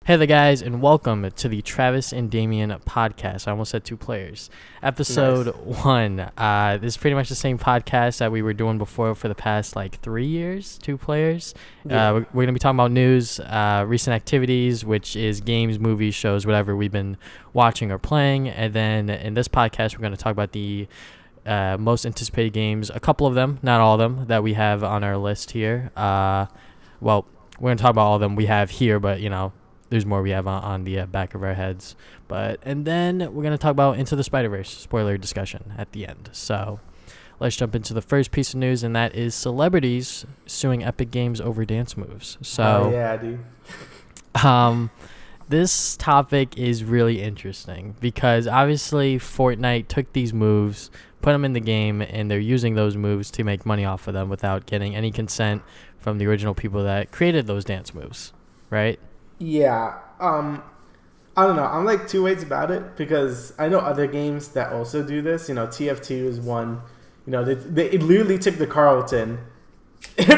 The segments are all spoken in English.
Hey there, guys, and welcome to the Travis and Damian Podcast. I almost said two players. Episode 1. This is pretty much the same podcast that we were doing before for the past, 3 years, two players. Yeah. We're going to be talking about news, recent activities, which is games, movies, shows, whatever we've been watching or playing. And then in this podcast, we're going to talk about the most anticipated games, a couple of them, not all of them, that we have on our list here. Well, we're going to talk about all of them we have here, but, there's more we have on the back of our heads. And then we're going to talk about Into the Spider-Verse spoiler discussion at the end. So let's jump into the first piece of news, and that is celebrities suing Epic Games over dance moves. So yeah, dude. This topic is really interesting because obviously Fortnite took these moves, put them in the game, and they're using those moves to make money off of them without getting any consent from the original people that created those dance moves, right? Yeah. I don't know. I'm like two ways about it because I know other games that also do this. TF2 is one. They literally took the Carlton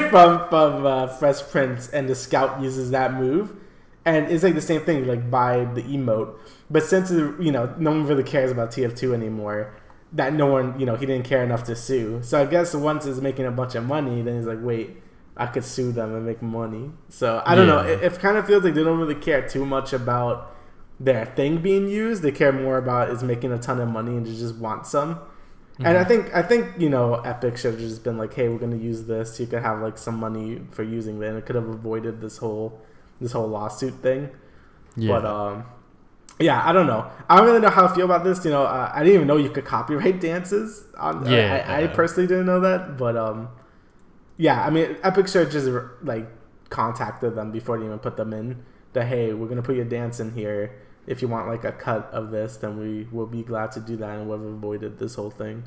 from Fresh Prince, and the Scout uses that move, and it's like the same thing, like by the emote. But since no one really cares about TF2 anymore, that no one he didn't care enough to sue. So I guess once it's making a bunch of money, then he's like, wait, I could sue them and make money. So I don't know. It kind of feels like they don't really care too much about their thing being used. They care more about is making a ton of money and they just want some. Mm-hmm. And I think Epic should have just been like, hey, we're going to use this. You could have like some money for using it, and it could have avoided this whole lawsuit thing. Yeah. But yeah, I don't know. I don't really know how I feel about this. I didn't even know you could copyright dances. I personally didn't know that, but yeah, I mean, Epic should just contacted them before they even put them in. That hey, we're gonna put your dance in here. If you want like a cut of this, then we will be glad to do that, and we've avoided this whole thing.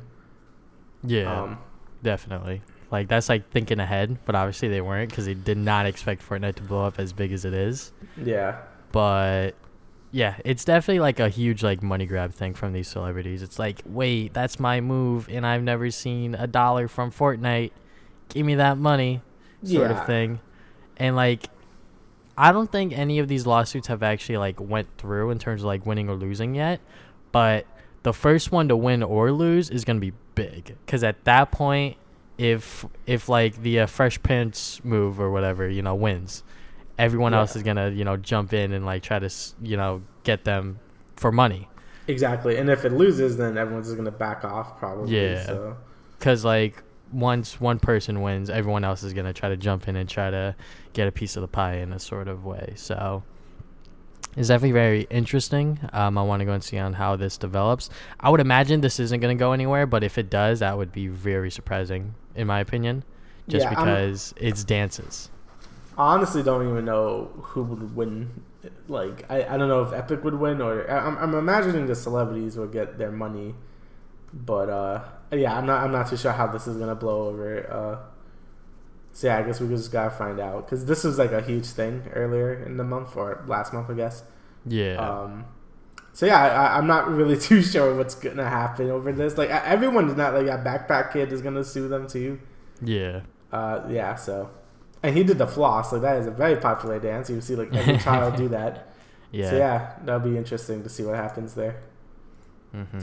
Yeah, definitely. That's thinking ahead, but obviously they weren't because they did not expect Fortnite to blow up as big as it is. Yeah. But yeah, it's definitely a huge money grab thing from these celebrities. It's like, wait, that's my move, and I've never seen $1 from Fortnite. Give me that money, sort of thing. And I don't think any of these lawsuits have actually went through in terms of winning or losing yet, but the first one to win or lose is going to be big, because at that point, if the Fresh Prince move or whatever wins, everyone else is going to jump in and try to get them for money. Exactly. And if it loses, then everyone's just going to back off probably. Yeah, because once one person wins, everyone else is going to try to jump in and try to get a piece of the pie in a sort of way. So it's definitely very interesting. I want to go and see on how this develops. I would imagine this isn't going to go anywhere, but if it does, that would be very surprising, in my opinion, just because it's dances. I honestly don't even know who would win. I don't know if Epic would win, or I'm imagining the celebrities will get their money, but yeah, I'm not too sure how this is gonna blow over. So yeah, I guess we just gotta find out, because this was a huge thing earlier in the month, or last month, I guess. Yeah. So yeah, I'm not really too sure what's gonna happen over this. Everyone's not that Backpack Kid is gonna sue them too. Yeah. Yeah. So, and he did the floss. That is a very popular dance. You see every child do that. Yeah. So yeah, that'll be interesting to see what happens there. Mm-hmm.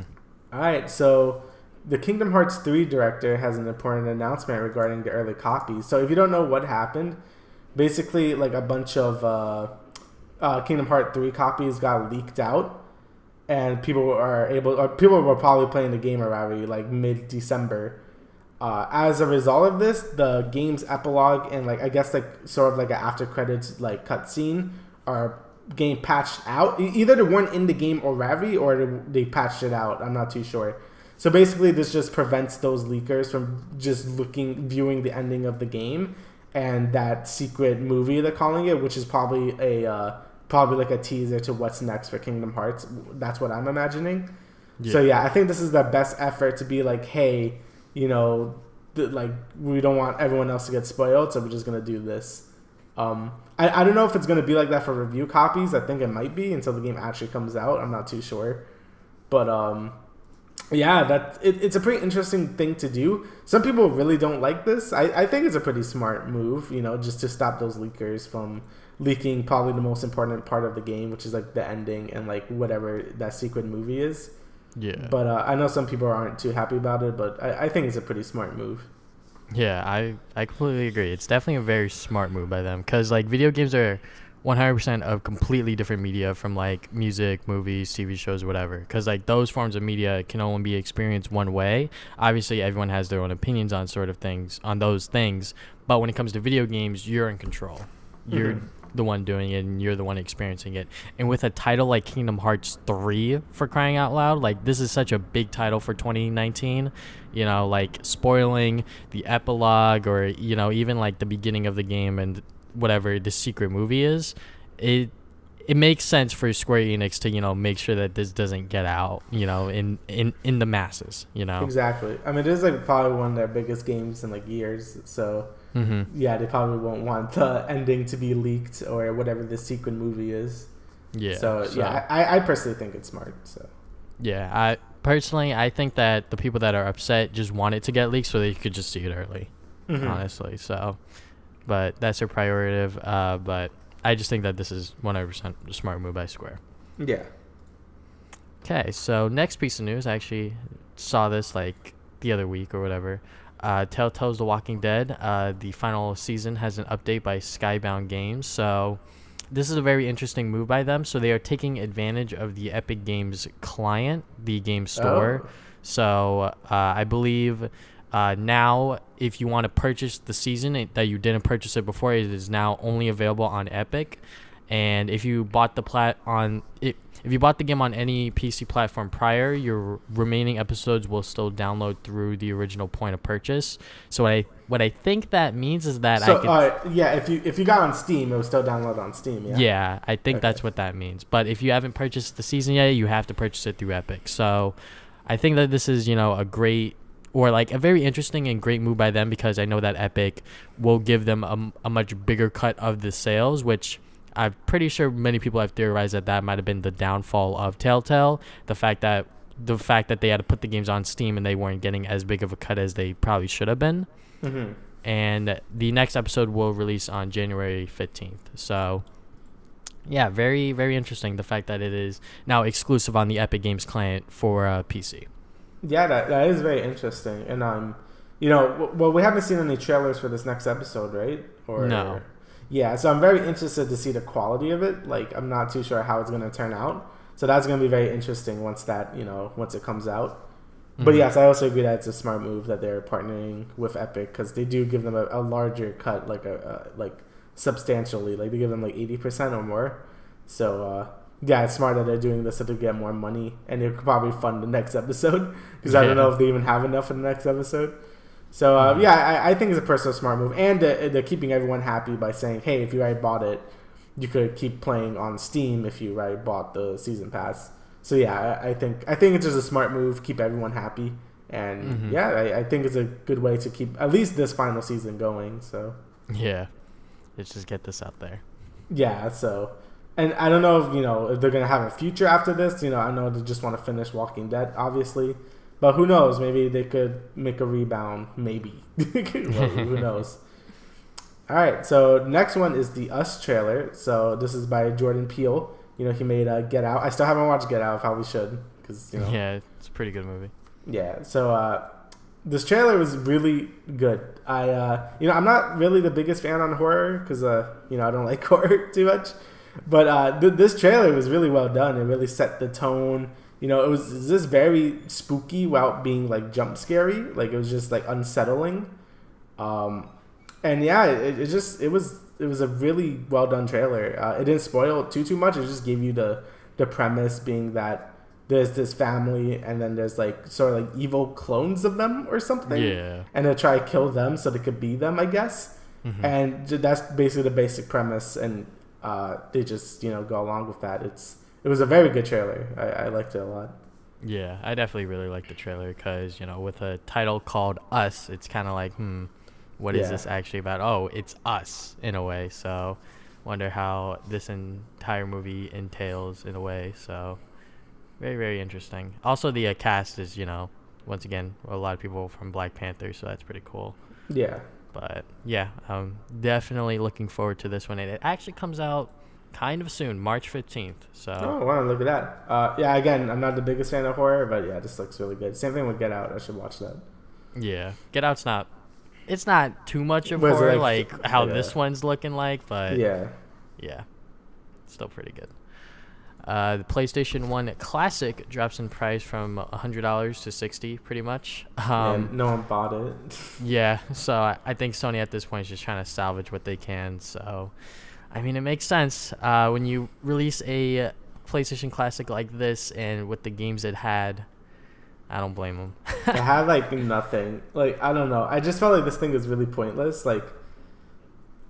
All right, so the Kingdom Hearts 3 director has an important announcement regarding the early copies. So if you don't know what happened, basically a bunch of Kingdom Hearts 3 copies got leaked out, and people were probably playing the game already mid-December. As a result of this, the game's epilogue and I guess sort of an after credits cutscene are getting patched out. Either they weren't in the game already, or they patched it out. I'm not too sure. So basically, this just prevents those leakers from just viewing the ending of the game and that secret movie they're calling it, which is probably a teaser to what's next for Kingdom Hearts. That's what I'm imagining. Yeah. So yeah, I think this is the best effort to be hey, we don't want everyone else to get spoiled, so we're just gonna do this. I don't know if it's gonna be like that for review copies. I think it might be until the game actually comes out. I'm not too sure, but yeah, it's a pretty interesting thing to do. Some people really don't like this. I think it's a pretty smart move, just to stop those leakers from leaking probably the most important part of the game, which is like the ending and like whatever that secret movie is. Yeah. But I know some people aren't too happy about it, but I think it's a pretty smart move. Yeah, I completely agree. It's definitely a very smart move by them because like video games are 100% of completely different media from like music, movies, TV shows, whatever. Because like those forms of media can only be experienced one way. Obviously, everyone has their own opinions on sort of things, on those things. But when it comes to video games, you're in control. You're the one doing it and you're the one experiencing it. And with a title like Kingdom Hearts 3, for crying out loud, like this is such a big title for 2019, you know, like spoiling the epilogue or, you know, even like the beginning of the game and whatever the secret movie is, it makes sense for Square Enix to, you know, make sure that this doesn't get out, you know, in the masses, you know. Exactly. I mean, this is like probably one of their biggest games in like years, so yeah, they probably won't want the ending to be leaked or whatever the secret movie is. Yeah. So yeah, I personally think it's smart. So yeah, I think that the people that are upset just want it to get leaked so they could just see it early, honestly. So, but that's their prerogative. But I just think that this is 100% a smart move by Square. Yeah. Okay, so next piece of news, I actually saw this like the other week or whatever. Telltale's The Walking Dead, the final season has an update by Skybound Games. So this is a very interesting move by them. So they are taking advantage of the Epic Games client, the game store. So I believe now if you want to purchase the season that you didn't purchase it before, it is now only available on Epic. And if you bought if you bought the game on any PC platform prior, your remaining episodes will still download through the original point of purchase. So what I think that means is that if you got on Steam, it will still download on Steam. Yeah. Yeah, I think that's what that means. But if you haven't purchased the season yet, you have to purchase it through Epic. So I think that this is, you know, a great or like a very interesting and great move by them because I know that Epic will give them a much bigger cut of the sales, which I'm pretty sure many people have theorized that might have been the downfall of Telltale. The fact that they had to put the games on Steam and they weren't getting as big of a cut as they probably should have been. And the next episode will release on January 15th. So, yeah, very, very interesting. The fact that it is now exclusive on the Epic Games client for PC. Yeah, that is very interesting. And, you know, well, we haven't seen any trailers for this next episode, right? Or no. Yeah, so I'm very interested to see the quality of it. Like, I'm not too sure how it's going to turn out. So that's going to be very interesting once it comes out. But yes, I also agree that it's a smart move that they're partnering with Epic because they do give them a larger cut, like substantially. Like, they give them like 80% or more. So, yeah, it's smart that they're doing this so they get more money. And they could probably fund the next episode because I don't know if they even have enough for the next episode. So, I think it's a personal smart move. And they're keeping everyone happy by saying, hey, if you already bought it, you could keep playing on Steam if you already bought the season pass. So, yeah, I think it's just a smart move, keep everyone happy. And, I think it's a good way to keep at least this final season going. So, yeah, let's just get this out there. Yeah, so... And I don't know if they're going to have a future after this. I know they just want to finish Walking Dead, obviously. But who knows? Maybe they could make a rebound. Maybe. Well, who knows? All right. So next one is the Us trailer. So this is by Jordan Peele. He made Get Out. I still haven't watched Get Out. I probably should. Yeah, it's a pretty good movie. Yeah. So this trailer was really good. I'm not really the biggest fan on horror because, I don't like horror too much. But this trailer was really well done. It really set the tone. It was just very spooky without being like jump scary. Like it was just like unsettling. And yeah, it was a really well done trailer. It didn't spoil too much. It just gave you the premise being that there's this family and then there's like sort of like evil clones of them or something. Yeah. And they try to kill them so they could be them, I guess. And that's basically the basic premise. And they just go along with that. It was a very good trailer. I liked it a lot. Yeah, I definitely really liked the trailer because with a title called Us, it's kind of like what is this actually about? Oh, it's us in a way. So wonder how this entire movie entails in a way. So very, very interesting. Also the cast is once again a lot of people from Black Panther, so that's pretty cool. Yeah. But yeah, I'm definitely looking forward to this one. And it actually comes out kind of soon, March 15th. So. Oh, wow, look at that. Yeah, again, I'm not the biggest fan of horror, but yeah, this looks really good. Same thing with Get Out. I should watch that. Yeah, Get Out's not. It's not too much of Was it horror like how yeah. this one's looking like, but Yeah. still pretty good. The PlayStation 1 Classic drops in price from $100 to $60, pretty much. And no one bought it. Yeah, so I think Sony at this point is just trying to salvage what they can. So, I mean, it makes sense when you release a PlayStation Classic like this and with the games it had. I don't blame them. It had like nothing. Like, I don't know. I just felt like this thing was really pointless. Like,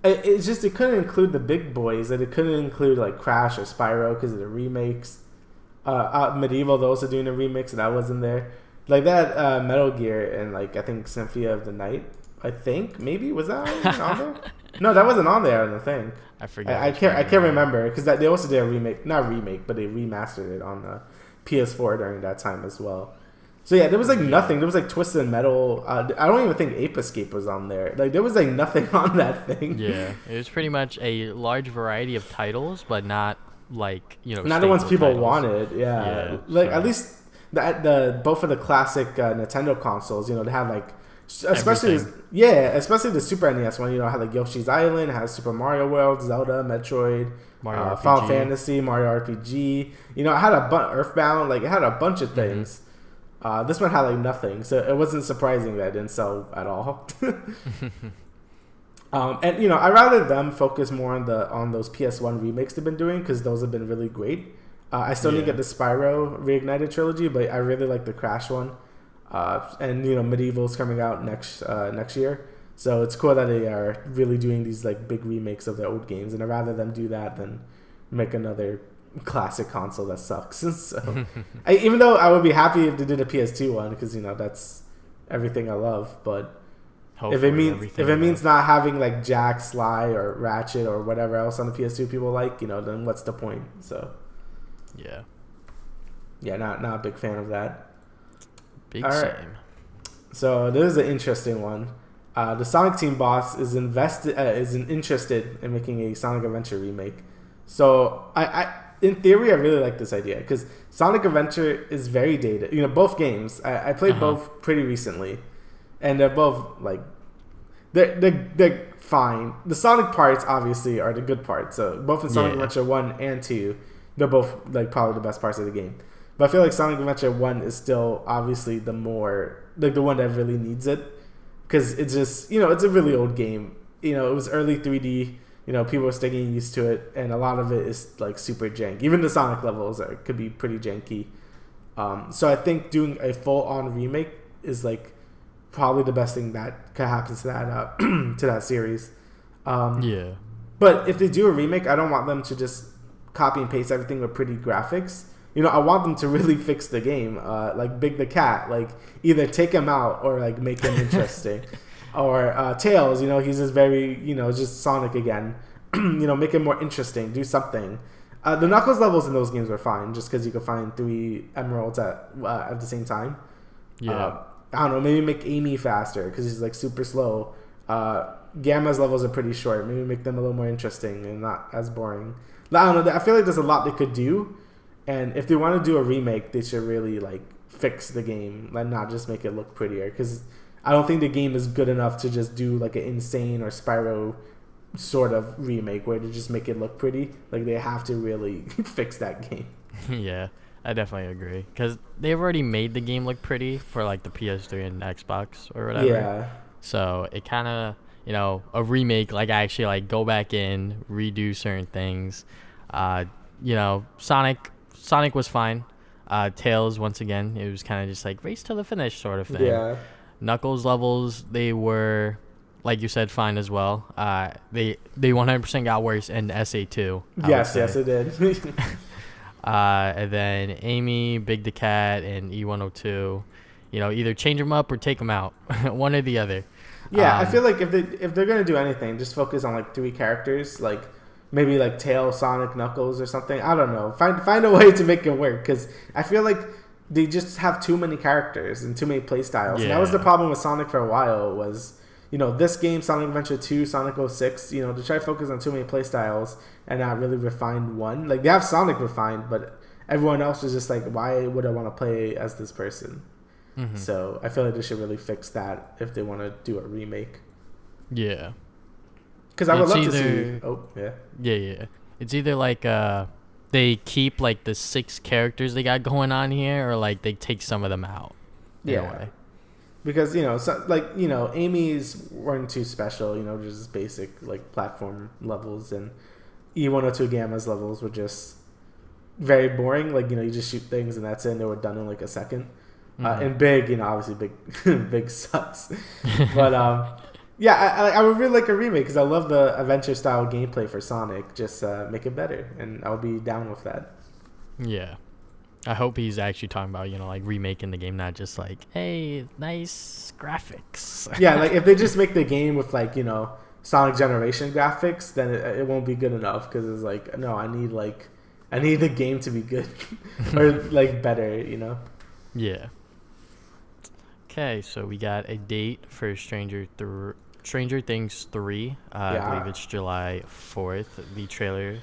it's just, it couldn't include the big boys. And it couldn't include like Crash or Spyro because of the remakes. Medieval, they're also doing a remix, and that wasn't there. Like that Metal Gear and like I think Symphony of the Night. I think maybe was that on there? No, that wasn't on there. I don't think. I forget. I can't remember because they also did a remake, not remake, but they remastered it on the PS4 during that time as well. So yeah, there was like nothing. There was like Twisted Metal. I don't even think Ape Escape was on there. Like there was like nothing on that thing. Yeah, it was pretty much a large variety of titles, but not like not the ones people titles. Wanted. Yeah, like at least the both of the classic Nintendo consoles. They had like especially the Super NES one. Had like Yoshi's Island, it has Super Mario World, Zelda, Metroid, Mario Final Fantasy, Mario RPG. It had Earthbound. Like it had a bunch of things. Mm-hmm. This one had like nothing, so it wasn't surprising that it didn't sell at all. And I rather them focus more on those PS1 remakes they've been doing because those have been really great. I still need to get the Spyro Reignited trilogy, but I really like the Crash one. And Medieval's coming out next year, so it's cool that they are really doing these like big remakes of their old games, and I'd rather them do that than make another classic console that sucks. So even though I would be happy if they did a PS2 one because that's everything I love, but if it means not having like Jack, Sly, or Ratchet or whatever else on the PS2 people like, then what's the point? So not a big fan of that. Big All right. Same. So this is an interesting one. The Sonic Team boss is interested in making a Sonic Adventure remake. So I in theory, I really like this idea because Sonic Adventure is very dated. Both games. I played both pretty recently, and they're both like they're fine. The Sonic parts obviously are the good parts. So both in Sonic Adventure 1 and 2, they're both like probably the best parts of the game. But I feel like Sonic Adventure 1 is still obviously the more like the one that really needs it because it's just it's a really old game. It was early 3D. People are still getting used to it, and a lot of it is like super janky. Even the Sonic levels could be pretty janky. So I think doing a full-on remake is like probably the best thing that could happen to that to that series. But if they do a remake, I don't want them to just copy and paste everything with pretty graphics. I want them to really fix the game, like Big the Cat, like either take him out or like make him interesting. Or Tails, he's just very, just Sonic again. Make it more interesting. Do something. The Knuckles levels in those games were fine, just because you could find 3 emeralds at the same time. I don't know. Maybe make Amy faster because he's like super slow. Gamma's levels are pretty short. Maybe make them a little more interesting and not as boring. I don't know. I feel like there's a lot they could do, and if they want to do a remake, they should really like fix the game and not just make it look prettier because I don't think the game is good enough to just do like an Insane or Spyro sort of remake where they just make it look pretty. Like they have to really fix that game. Yeah, I definitely agree because they've already made the game look pretty for like the PS3 and Xbox or whatever. Yeah. So it kind of a remake like I actually like go back in, redo certain things. Sonic was fine. Tails once again, it was kind of just like race to the finish sort of thing. Yeah. Knuckles levels, they were, like you said, fine as well. They 100% got worse in SA2. Yes, it did. And then Amy, Big the Cat, and E102, either change them up or take them out, one or the other. Yeah, I feel like if they're gonna do anything, just focus on like 3 characters, like maybe like Tails, Sonic, Knuckles, or something. I don't know. Find a way to make it work because I feel like they just have too many characters and too many play styles. Yeah. And that was the problem with Sonic for a while was, this game, Sonic Adventure 2, Sonic 06, to try to focus on too many playstyles and not really refine one. Like, they have Sonic refined, but everyone else was just like, why would I want to play as this person? Mm-hmm. So I feel like they should really fix that if they want to do a remake. Yeah. Because I would love to see... Oh, yeah. Yeah. It's either like they keep like the 6 characters they got going on here, or like they take some of them out. Yeah. Because, Amy's weren't too special, just basic, like, platform levels, and E102 Gamma's levels were just very boring. Like, you just shoot things and that's it, and they were done in, like, a second. Mm-hmm. And Big, obviously Big sucks. But, I would really like a remake, because I love the adventure-style gameplay for Sonic. Just make it better, and I'll be down with that. Yeah. I hope he's actually talking about, like remaking the game, not just like, hey, nice graphics. Yeah, like if they just make the game with like, Sonic Generation graphics, then it won't be good enough, because it's like, no, I need the game to be good or like better, Yeah. Okay, so we got a date for Stranger Things 3. I believe it's July 4th. The trailer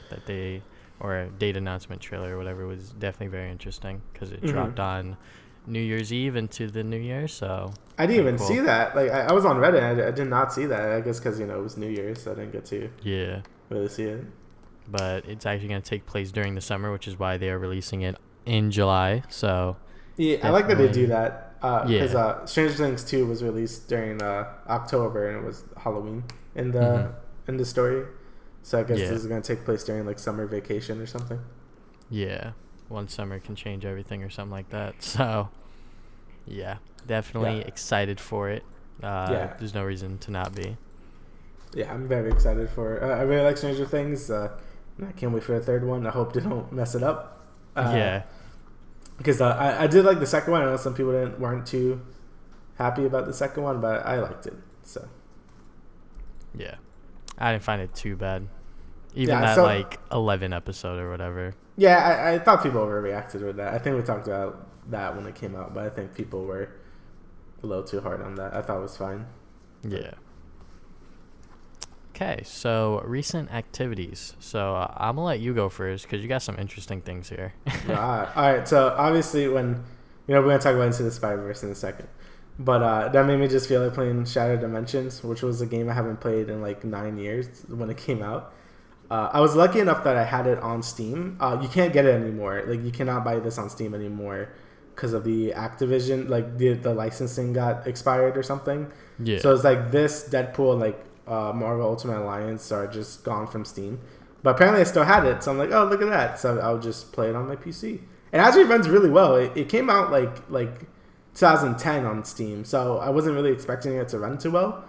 or a date announcement trailer or whatever was definitely very interesting, because it dropped on New Year's Eve into the New Year. So I didn't even see that. Like, I was on Reddit. I did not see that. I guess because it was New Year's, so I didn't get to really see it. But it's actually going to take place during the summer, which is why they are releasing it in July. So yeah, I like that they do that, because Stranger Things 2 was released during October, and it was Halloween in the story. So I guess this is going to take place during like summer vacation or something. Yeah. One summer can change everything or something like that. So, yeah. Definitely excited for it. There's no reason to not be. Yeah, I'm very excited for it. I really like Stranger Things. I can't wait for the third one. I hope they don't mess it up. Because I did like the second one. I know some people weren't too happy about the second one, but I liked it. So. Yeah. I didn't find it too bad. Even like 11 episode or whatever. Yeah, I thought people overreacted with that. I think we talked about that when it came out, but I think people were a little too hard on that. I thought it was fine. Yeah. Okay, so recent activities. So I'm going to let you go first, because you got some interesting things here. All right. So obviously when, we're going to talk about Into the Spider-Verse in a second. But that made me just feel like playing Shattered Dimensions, which was a game I haven't played in like 9 years when it came out. I was lucky enough that I had it on Steam. You can't get it anymore. Like, you cannot buy this on Steam anymore because of the Activision, like the licensing got expired or something. Yeah. So it's like this, Deadpool, and like Marvel Ultimate Alliance are just gone from Steam. But apparently I still had it, so I'm like, oh, look at that. So I'll just play it on my PC. It actually runs really well. It came out like 2010 on Steam, so I wasn't really expecting it to run too well,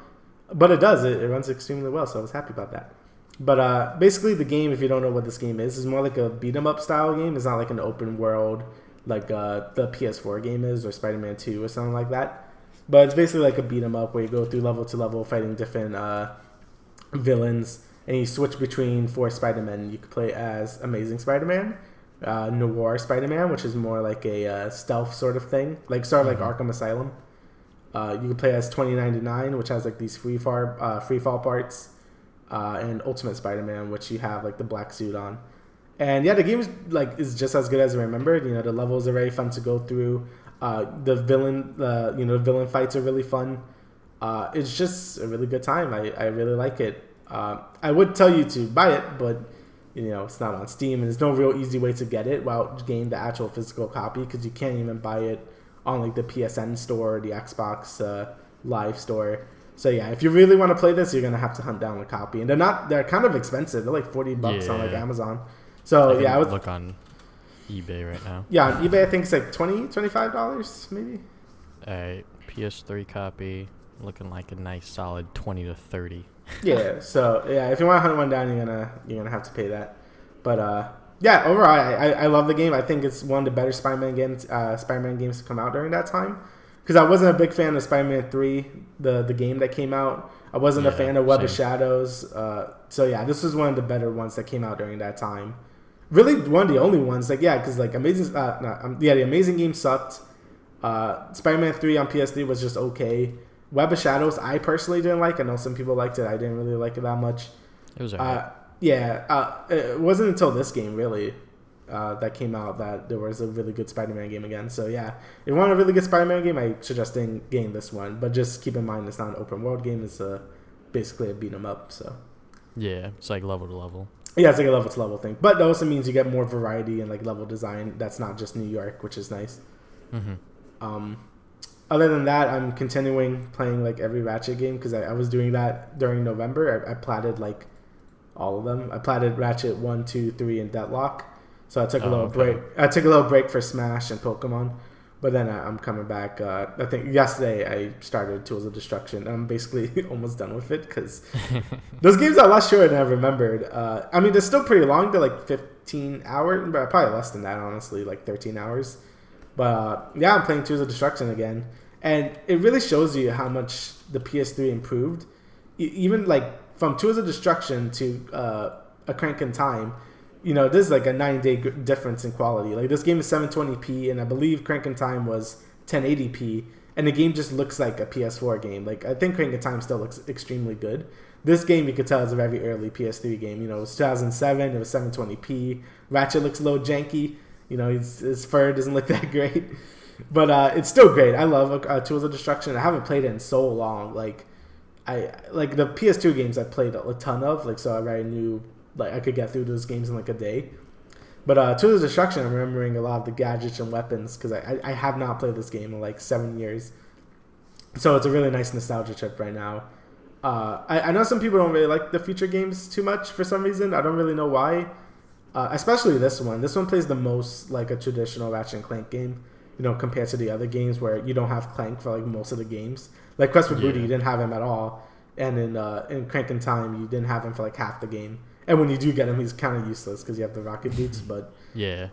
but it does. It runs extremely well, so I was happy about that. But basically, the game, if you don't know what this game is more like a beat 'em up style game. It's not like an open world like the PS4 game is, or Spider-Man 2 or something like that. But it's basically like a beat 'em up where you go through level to level fighting different villains, and you switch between 4 Spider-Men. You can play as Amazing Spider-Man, Noir Spider-Man, which is more like a stealth sort of thing, like sort of like Arkham Asylum. You can play as 2099, which has like these free fall parts, and Ultimate Spider-Man, which you have like the black suit on. And yeah, the game is just as good as I remembered. The levels are very fun to go through. The villain fights are really fun. It's just a really good time. I really like it. I would tell you to buy it, but it's not on Steam, and there's no real easy way to get it without getting the actual physical copy, because you can't even buy it on like the PSN store or the Xbox Live store. So yeah, if you really want to play this, you're gonna have to hunt down a copy, and they're kind of expensive. They're like $40 on like Amazon. So I would look on eBay right now. Yeah, on eBay I think it's like $25 maybe. Alright, PS3 copy looking like a nice solid 20 to 30. Yeah, so yeah, if you want to hunt one down, you're gonna have to pay that. But yeah, overall, I love the game. I think it's one of the better Spider-Man games to come out during that time. Because I wasn't a big fan of Spider-Man 3, the game that came out. I wasn't a fan of Web of Shadows. So yeah, this was one of the better ones that came out during that time. Really, one of the only ones. Like, yeah, because like the Amazing game sucked. Spider-Man 3 on PS3 was just okay. Web of Shadows, I personally didn't like. I know some people liked it. I didn't really like it that much. It was alright. It wasn't until this game really that came out that there was a really good Spider-Man game again. So yeah, if you want a really good Spider-Man game, I suggest getting this one. But just keep in mind it's not an open world game. It's basically a beat 'em up. So Yeah, it's like level to level. yeah, it's like a level to level thing. But that also means you get more variety and like level design. That's not just New York, which is nice. Mm-hmm. Other than that, I'm continuing playing like every Ratchet game because I was doing that during November. I platted like all of them. I platted Ratchet 1, 2, 3, and Deadlock. So I took a little break. I took a little break for Smash and Pokemon, but then I'm coming back. I think yesterday I started Tools of Destruction. I'm basically almost done with it because those games are a lot shorter than I remembered. I mean, they're still pretty long. They're like 15 hours, but probably less than that, honestly, like 13 hours. But yeah, I'm playing Tools of Destruction again. And it really shows you how much the PS3 improved. Even like from Tools of Destruction to A Crank in Time, this is like a 9-day difference in quality. Like this game is 720p, and I believe Crank in Time was 1080p, and the game just looks like a PS4 game. Like I think Crank in Time still looks extremely good. This game, you could tell, is a very early PS3 game. It was 2007. It was 720p. Ratchet looks a little janky. His fur doesn't look that great. But it's still great. I love Tools of Destruction. I haven't played it in so long. Like the PS2 games I played a ton of. Like so I already knew like I could get through those games in like a day. But Tools of Destruction, I'm remembering a lot of the gadgets and weapons because I have not played this game in like 7 years. So it's a really nice nostalgia trip right now. I know some people don't really like the future games too much for some reason. I don't really know why. Especially this one. This one plays the most like a traditional Ratchet and Clank game. Compared to the other games where you don't have Clank for like most of the games. Like Quest for Booty, you didn't have him at all, and in Crank in Time, you didn't have him for like half the game. And when you do get him, he's kind of useless because you have the rocket boots. But yeah,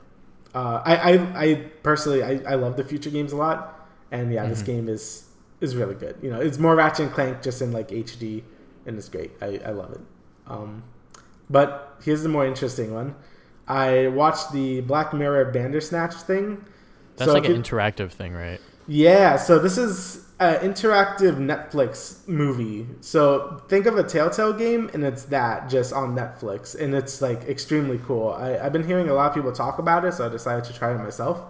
I personally I love the future games a lot, and yeah, this game is really good. It's more Ratchet and Clank just in like HD, and it's great. I love it. But here's the more interesting one. I watched the Black Mirror Bandersnatch thing. That's like an interactive thing, right? Yeah, so this is an interactive Netflix movie. So think of a Telltale game, and it's that just on Netflix, and it's like extremely cool. I've been hearing a lot of people talk about it, so I decided to try it myself.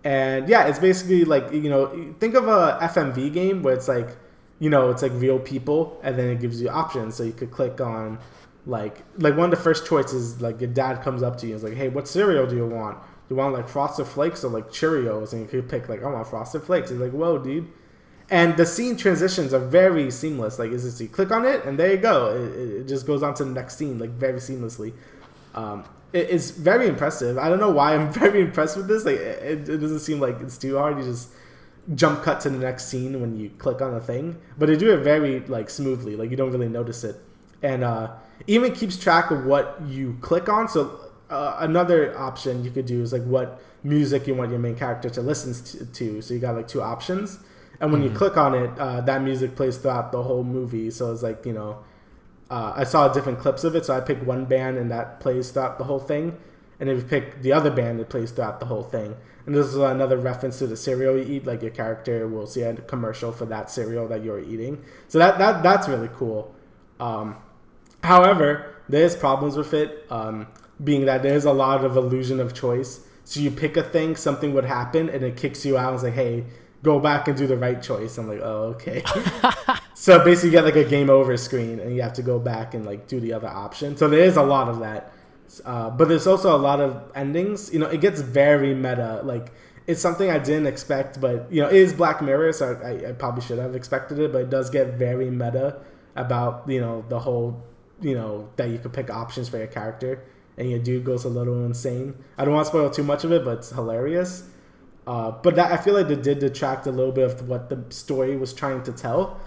And yeah, it's basically like think of a FMV game where it's like it's like real people, and then it gives you options. So you could click on like one of the first choices, like your dad comes up to you and is like, hey, what cereal do you want? You want like Frosted Flakes or like Cheerios? And you could pick like, I want Frosted Flakes. He's like, whoa, dude. And the scene transitions are very seamless. Like, is this you click on it and there you go. It just goes on to the next scene like very seamlessly. It's very impressive. I don't know why I'm very impressed with this. Like, it doesn't seem like it's too hard. You just jump cut to the next scene when you click on a thing. But they do it very like smoothly. Like you don't really notice it. And even keeps track of what you click on. So another option you could do is like what music you want your main character to listen to. So you got like two options, and when you click on it, that music plays throughout the whole movie. So it's like I saw different clips of it. So I picked one band and that plays throughout the whole thing, and if you pick the other band, it plays throughout the whole thing. And this is another reference to the cereal you eat. Like your character will see a commercial for that cereal that you're eating. So that's really cool. However, there's problems with it. Being that there's a lot of illusion of choice. So you pick a thing, something would happen, and it kicks you out and it's like, hey, go back and do the right choice. I'm like, oh, okay. So basically you get like a game over screen and you have to go back and like do the other option. So there is a lot of that. But there's also a lot of endings. It gets very meta. Like it's something I didn't expect, but it is Black Mirror, so I probably should have expected it, but it does get very meta about, the whole, that you could pick options for your character. And your dude goes a little insane. I don't want to spoil too much of it, but it's hilarious. But I feel like they did detract a little bit of what the story was trying to tell.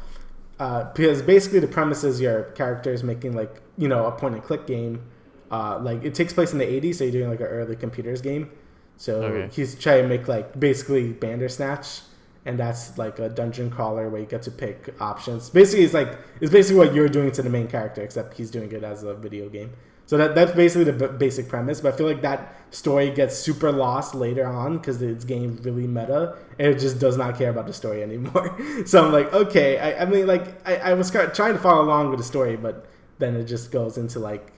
Because basically the premise is your character is making like, a point and click game. Like it takes place in the 80s, so you're doing like an early computers game. So he's trying to make like basically Bandersnatch. And that's like a dungeon crawler where you get to pick options. Basically, it's basically what you're doing to the main character, except he's doing it as a video game. So that's basically the basic premise. But I feel like that story gets super lost later on because it's getting really meta, and it just does not care about the story anymore. So I'm like, okay. I mean, like, I was trying to follow along with the story, but then it just goes into like,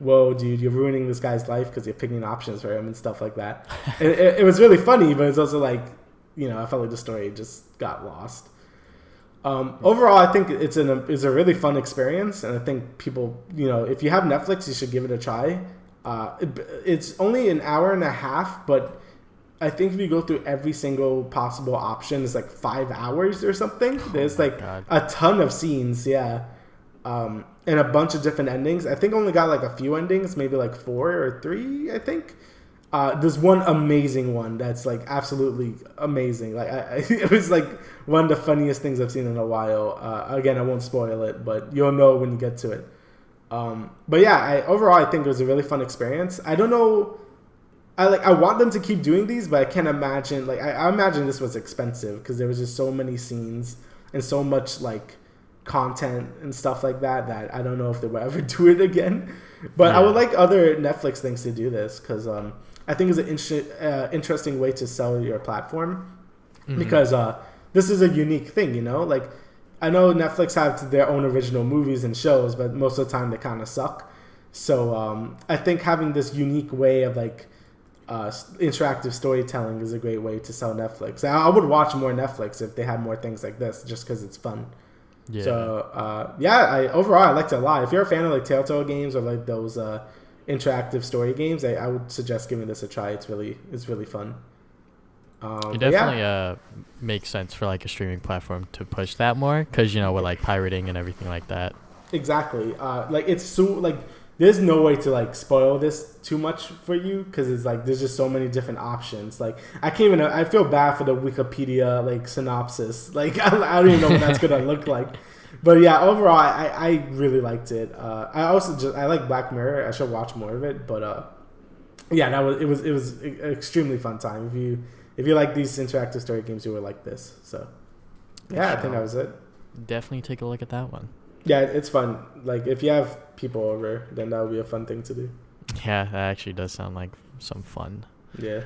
whoa, dude, you're ruining this guy's life because you're picking options for him and stuff like that. It was really funny, but it's also like, I felt like the story just got lost. Overall, I think it's a really fun experience, and I think people, if you have Netflix, you should give it a try. It's only an hour and a half, but I think if you go through every single possible option, it's like 5 hours or something. There's like a ton of scenes, yeah, and a bunch of different endings. I think I only got like a few endings, maybe like 4 or 3, I think. There's one amazing one that's like absolutely amazing. Like it was like one of the funniest things I've seen in a while. Again, I won't spoil it, but you'll know when you get to it. But yeah, overall I think it was a really fun experience. I don't know. I want them to keep doing these, but I can't imagine. Like I imagine this was expensive because there was just so many scenes and so much like content and stuff like that I don't know if they will ever do it again. But I would like other Netflix things to do this because I think it's an interesting way to sell your platform because this is a unique thing, Like, I know Netflix have their own original movies and shows, but most of the time they kind of suck. So I think having this unique way of, like, interactive storytelling is a great way to sell Netflix. I would watch more Netflix if they had more things like this just because it's fun. Yeah. So, overall, I liked it a lot. If you're a fan of, like, Telltale games or, like, those interactive story games, I would suggest giving this a try. It's really fun. It definitely makes sense for like a streaming platform to push that more because with like pirating and everything like that. Exactly. Like it's so like there's no way to like spoil this too much for you because it's like there's just so many different options. Like I can't even. I feel bad for the Wikipedia like synopsis. Like I don't even know what that's gonna look like. But yeah, overall, I really liked it. I like Black Mirror. I should watch more of it. But it was an extremely fun time. If you like these interactive story games, you will like this. So yeah, I think that was it. Definitely take a look at that one. Yeah, it's fun. Like if you have people over, then that would be a fun thing to do. Yeah, that actually does sound like some fun. Yeah.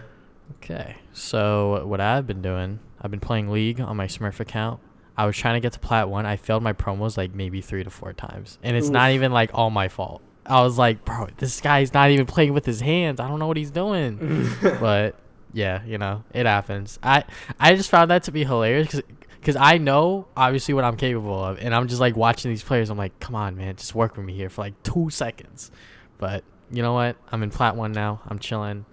Okay, so what I've been doing, I've been playing League on my Smurf account. I was trying to get to Plat 1. I failed my promos like maybe 3 to 4 times. And it's not even like all my fault. I was like, bro, this guy's not even playing with his hands. I don't know what he's doing. But yeah, it happens. I just found that to be hilarious because I know obviously what I'm capable of. And I'm just like watching these players. I'm like, come on, man, just work with me here for like 2 seconds. But you know what? I'm in Plat 1 now. I'm chilling.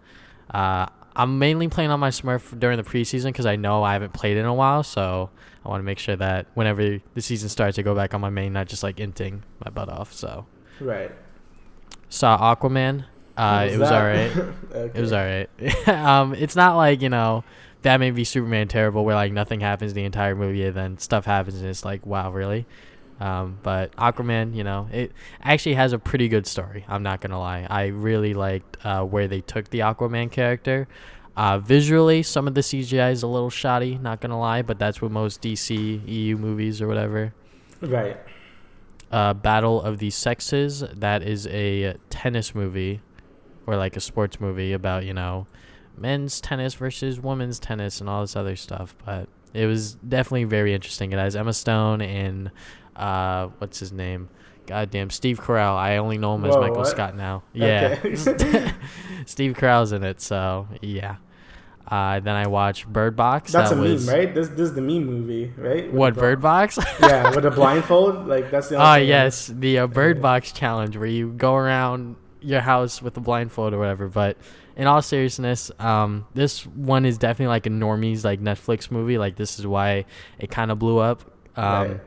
I'm mainly playing on my Smurf during the preseason because I know I haven't played in a while. So I want to make sure that whenever the season starts, I go back on my main, not just like inting my butt off. So right. Saw Aquaman. It was all right. Okay. It was all right. It's not like Batman v Superman terrible where like nothing happens the entire movie and then stuff happens and it's like wow really. But Aquaman, it actually has a pretty good story. I'm not gonna lie. I really liked where they took the Aquaman character. Visually, some of the CGI is a little shoddy, not gonna lie, but that's what most DC, EU movies or whatever. Right. Battle of the Sexes, that is a tennis movie or like a sports movie about, men's tennis versus women's tennis and all this other stuff. But it was definitely very interesting. It has Emma Stone and what's his name? Goddamn, Steve Carell. I only know him as Michael Scott now. Yeah. Okay. Steve Carell's in it, so yeah. Then I watched Bird Box. That's a meme, right? This is the meme movie, right? What, Bird Box? Yeah, with a blindfold. Like that's the only thing. Yes, the Bird Box challenge where you go around your house with a blindfold or whatever. But in all seriousness, this one is definitely like a normies like Netflix movie. Like this is why it kind of blew up. Right.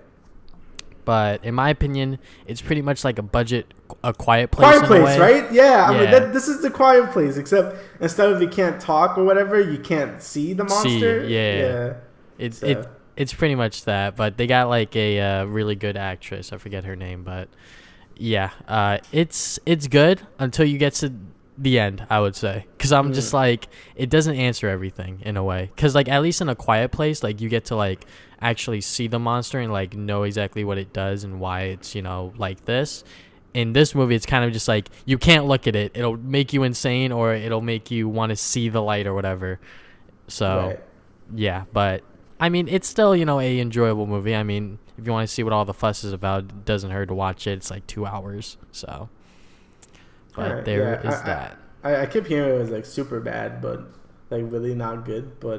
But in my opinion, it's pretty much like a Quiet Place. Quiet Place, right? Yeah. I mean, this is the Quiet Place, except instead of you can't talk or whatever, you can't see the monster. Yeah. It's pretty much that. But they got like a really good actress. I forget her name, but yeah, it's good until you get to the end, I would say, because I'm just like it doesn't answer everything in a way, because like at least in A Quiet Place, like you get to like actually see the monster and like know exactly what it does and why it's like this. in this movie, it's kind of just like you can't look at it. It'll make you insane, or it'll make you want to see the light or whatever. So, yeah, but I mean, it's still, you know, a enjoyable movie. I mean, if you want to see what all the fuss is about, it doesn't hurt to watch it. It's like 2 hours. So, but there is that. I kept hearing it was like super bad, but like really not good. But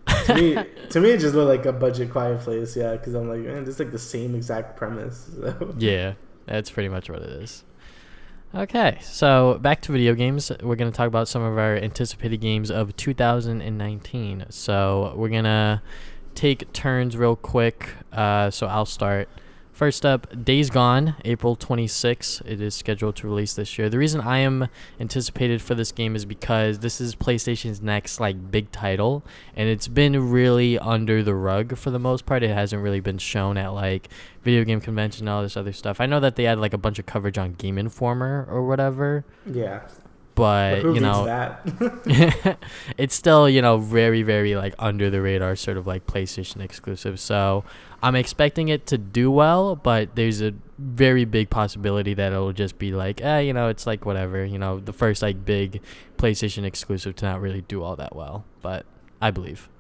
to me, it just looked like a budget Quiet Place. Yeah, because I'm like, man, this is like the same exact premise. So. Yeah, that's pretty much what it is. Okay, so back to video games. We're going to talk about some of our anticipated games of 2019. So we're going to take turns real quick. So I'll start. First up, Days Gone, April 26th. It is scheduled to release this year. The reason I am anticipated for this game is because this is PlayStation's next like big title, and it's been really under the rug for the most part. It hasn't really been shown at like video game convention and all this other stuff. I know that they had like a bunch of coverage on Game Informer or whatever. Yeah. But who you know, that? it's still, you know, very, very like under the radar, sort of like PlayStation exclusive. So I'm expecting it to do well, but there's a very big possibility that it'll just be like, you know, it's like whatever, you know, the first like big PlayStation exclusive to not really do all that well. But I believe.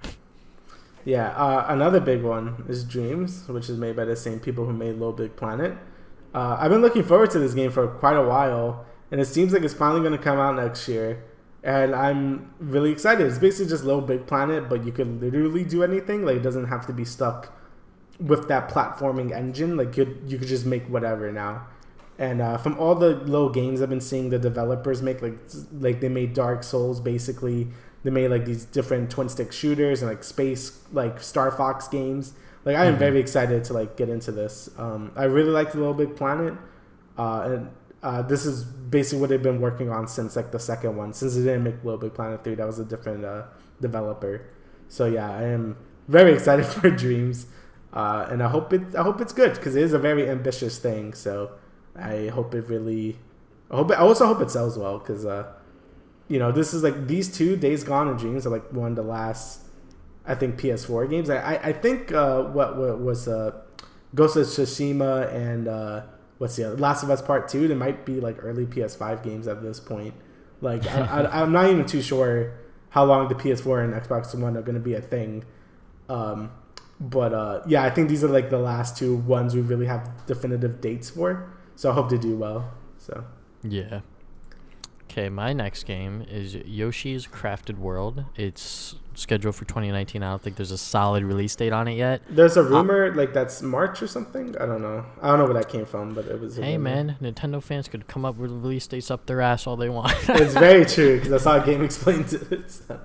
Yeah, another big one is Dreams, which is made by the same people who made Little Big Planet. I've been looking forward to this game for quite a while. And it seems like it's finally going to come out next year. And I'm really excited. It's basically just Little Big Planet, but you could literally do anything. Like, it doesn't have to be stuck with that platforming engine. Like, you could just make whatever now. And from all the little games I've been seeing the developers make, like they made Dark Souls, basically. They made, like, these different twin-stick shooters and, like, space, like, Star Fox games. Like, I am very excited to, like, get into this. I really like the Little Big Planet. And this is basically what they've been working on since like the second one. Since they didn't make Little Big Planet 3, that was a different developer. So yeah, I am very excited for Dreams, and I hope it's good because it is a very ambitious thing. So I hope it really. I also hope it sells well because you know, this is like these two, Days Gone and Dreams, are like one of the last, I think, PS4 games. I think what was Ghost of Tsushima and what's the other? Last of Us Part 2, there might be like early PS5 games at this point. Like, I'm not even too sure how long the PS4 and Xbox One are going to be a thing. But yeah, I think these are like the last two ones we really have definitive dates for. So I hope they do well. So yeah. Okay, my next game is Yoshi's Crafted World. It's scheduled for 2019. I don't think there's a solid release date on it yet. There's a rumor like that's March or something. I don't know where that came from, but it was. Hey man, Nintendo fans could come up with release dates up their ass all they want. It's very true because that's how Game explains it. So.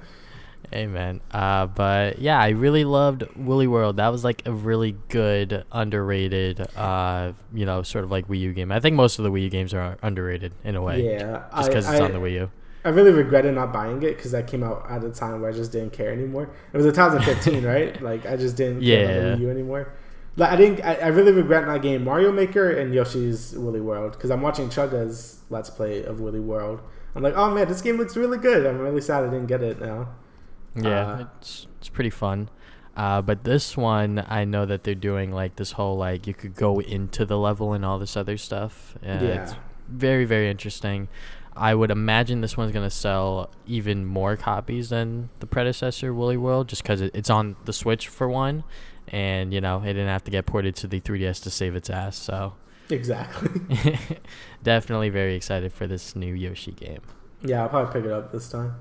Hey man, but yeah, I really loved Woolly World. That was like a really good, underrated, you know, sort of like Wii U game. I think most of the Wii U games are underrated in a way. Yeah, just because it's on the Wii U. I really regretted not buying it because that came out at a time where I just didn't care anymore. It was 2015, right? Like I just didn't care about the Wii U anymore. Like I really regret not getting Mario Maker and Yoshi's Woolly World because I'm watching Chugga's Let's Play of Woolly World. I'm like, oh man, this game looks really good. I'm really sad I didn't get it now. Yeah, it's pretty fun. But this one, I know that they're doing like this whole like you could go into the level and all this other stuff. It's very, very interesting. I would imagine this one's going to sell even more copies than the predecessor, Woolly World, just because it's on the Switch for one. And, you know, it didn't have to get ported to the 3DS to save its ass. So exactly. Definitely very excited for this new Yoshi game. Yeah, I'll probably pick it up this time.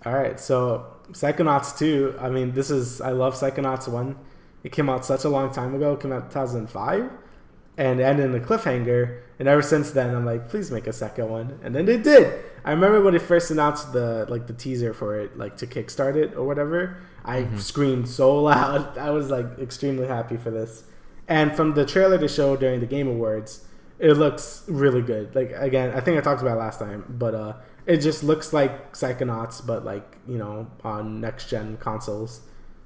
All right, so Psychonauts 2, I mean, I love Psychonauts 1. It came out such a long time ago. It came out in 2005 and it ended in a cliffhanger. And ever since then, I'm like, please make a second one. And then they did. I remember when they first announced the teaser for it, like to kickstart it or whatever. I screamed so loud. I was like extremely happy for this. And from the trailer they showed during the Game Awards, it looks really good. Like, again, I think I talked about it last time, but it just looks like Psychonauts, but like, you know, on next gen consoles.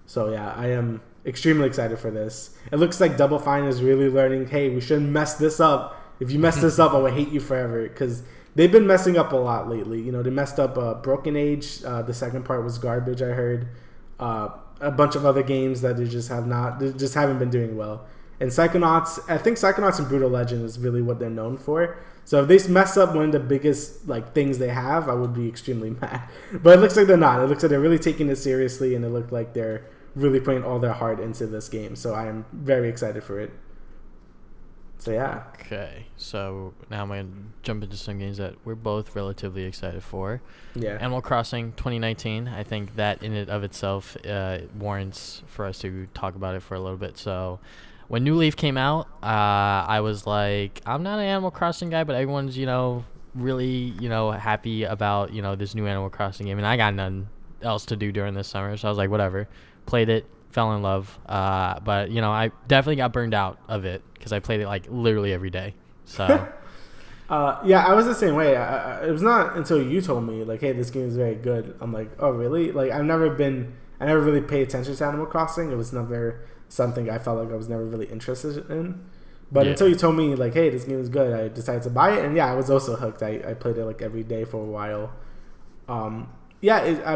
So yeah, I am extremely excited for this. It looks like Double Fine is really learning, hey, we shouldn't mess this up. If you mess this up, I will hate you forever. Because they've been messing up a lot lately. You know, they messed up Broken Age. The second part was garbage, I heard. A bunch of other games that they just haven't been doing well. And Psychonauts, I think Psychonauts and Brutal Legend is really what they're known for. So if they mess up one of the biggest like things they have, I would be extremely mad. But it looks like they're not. It looks like they're really taking it seriously, and it looked like they're really putting all their heart into this game. So I am very excited for it. So yeah. Okay, so now I'm gonna jump into some games that we're both relatively excited for. Yeah. Animal Crossing 2019. I think that in and of itself warrants for us to talk about it for a little bit. So, when New Leaf came out, I was like, I'm not an Animal Crossing guy, but everyone's really happy about this new Animal Crossing game, and I got nothing else to do during this summer, so I was like, whatever. Played it. Fell in love, but I definitely got burned out of it because I played it like literally every day. So, yeah, I was the same way. It was not until you told me like, "Hey, this game is very good." I'm like, "Oh, really?" Like, I never really paid attention to Animal Crossing. It was never something I felt like I was never really interested in. But until you told me like, "Hey, this game is good," I decided to buy it, and yeah, I was also hooked. I played it like every day for a while.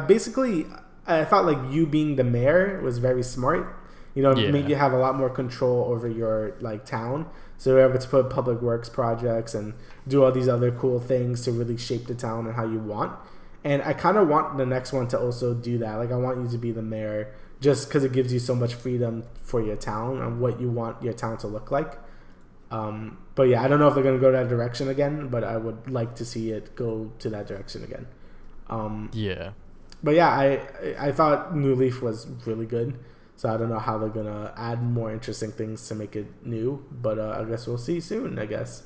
Basically. I thought like you being the mayor was very smart. Made you have a lot more control over your like town. So you're able to put public works projects and do all these other cool things to really shape the town and how you want. And I kind of want the next one to also do that. Like I want you to be the mayor just because it gives you so much freedom for your town and what you want your town to look like. But yeah, I don't know if they're going to go that direction again, but I would like to see it go to that direction again. But yeah, I thought New Leaf was really good. So I don't know how they're going to add more interesting things to make it new. But I guess we'll see soon, I guess.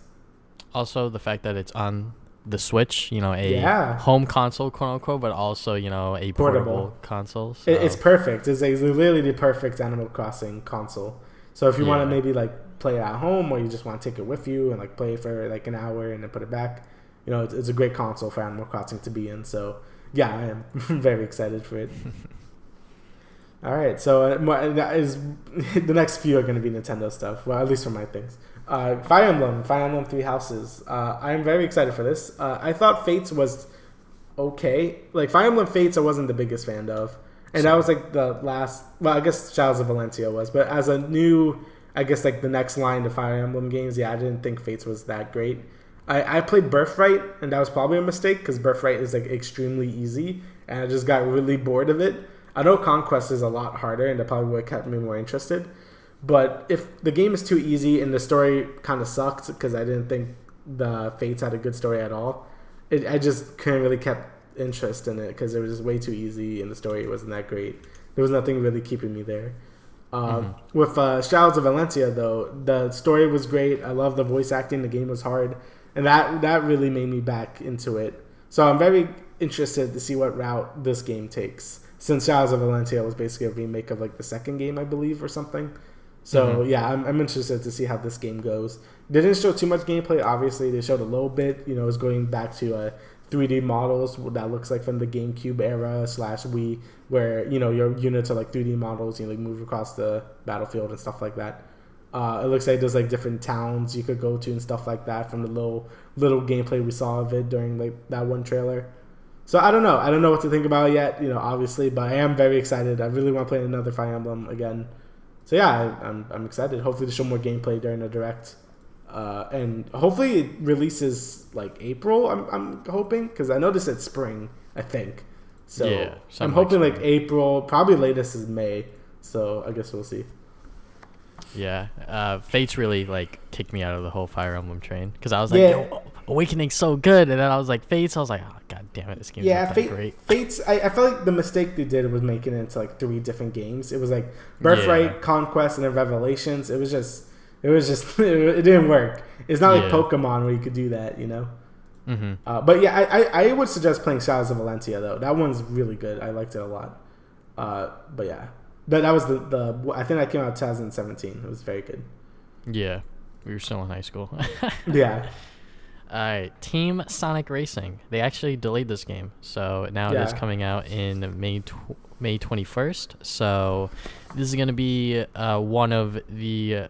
Also, the fact that it's on the Switch, home console, quote unquote, but also, a portable console. So. It's perfect. It's literally the perfect Animal Crossing console. So if you want to maybe like play it at home or you just want to take it with you and like play it for like an hour and then put it back, it's a great console for Animal Crossing to be in. So yeah, I am very excited for it. All right, so the next few are going to be Nintendo stuff. Well, at least for my things. Fire Emblem Three Houses. I am very excited for this. I thought Fates was okay. Like Fire Emblem Fates, I wasn't the biggest fan of, and that was like the last. Well, I guess Shadows of Valencia was, but as a new, I guess like the next line to Fire Emblem games, I didn't think Fates was that great. I played Birthright, and that was probably a mistake because Birthright is like extremely easy, and I just got really bored of it. I know Conquest is a lot harder, and that probably would have kept me more interested. But if the game is too easy and the story kind of sucked because I didn't think the Fates had a good story at all, I just couldn't really kept interest in it because it was just way too easy and the story wasn't that great. There was nothing really keeping me there. With Shadows of Valencia, though, the story was great. I love the voice acting. The game was hard. And that really made me back into it. So I'm very interested to see what route this game takes. Since Shadows of Valencia was basically a remake of like the second game, I believe, or something. So yeah, I'm interested to see how this game goes. They didn't show too much gameplay. Obviously, they showed a little bit. It's going back to 3D models that looks like from the GameCube era / Wii, where your units are like 3D models. You like move across the battlefield and stuff like that. It looks like there's like different towns you could go to and stuff like that from the little gameplay we saw of it during like that one trailer. So I don't know what to think about it yet, obviously, but I am very excited. I really want to play another Fire Emblem again. So yeah, I'm excited. Hopefully to show more gameplay during the direct, and hopefully it releases like April. I'm hoping because I know this said spring, I think. So yeah, I'm hoping like April, probably latest is May. So I guess we'll see. Yeah, Fates really like kicked me out of the whole Fire Emblem train because I was like, yo, Awakening's so good, and then I was like, Fates. I was like, oh god damn it, this game's not that great. Fates. I felt like the mistake they did was making it into like 3 different games. It was like Birthright, Conquest, and then Revelations. It it didn't work. It's not like Pokemon where you could do that, But yeah, I would suggest playing Shadows of Valencia though. That one's really good. I liked it a lot. But yeah. That was the I think that came out in 2017. It was very good. Yeah, we were still in high school. Yeah. All right, Team Sonic Racing. They actually delayed this game, so now it is coming out in May 21st. So this is going to be one of the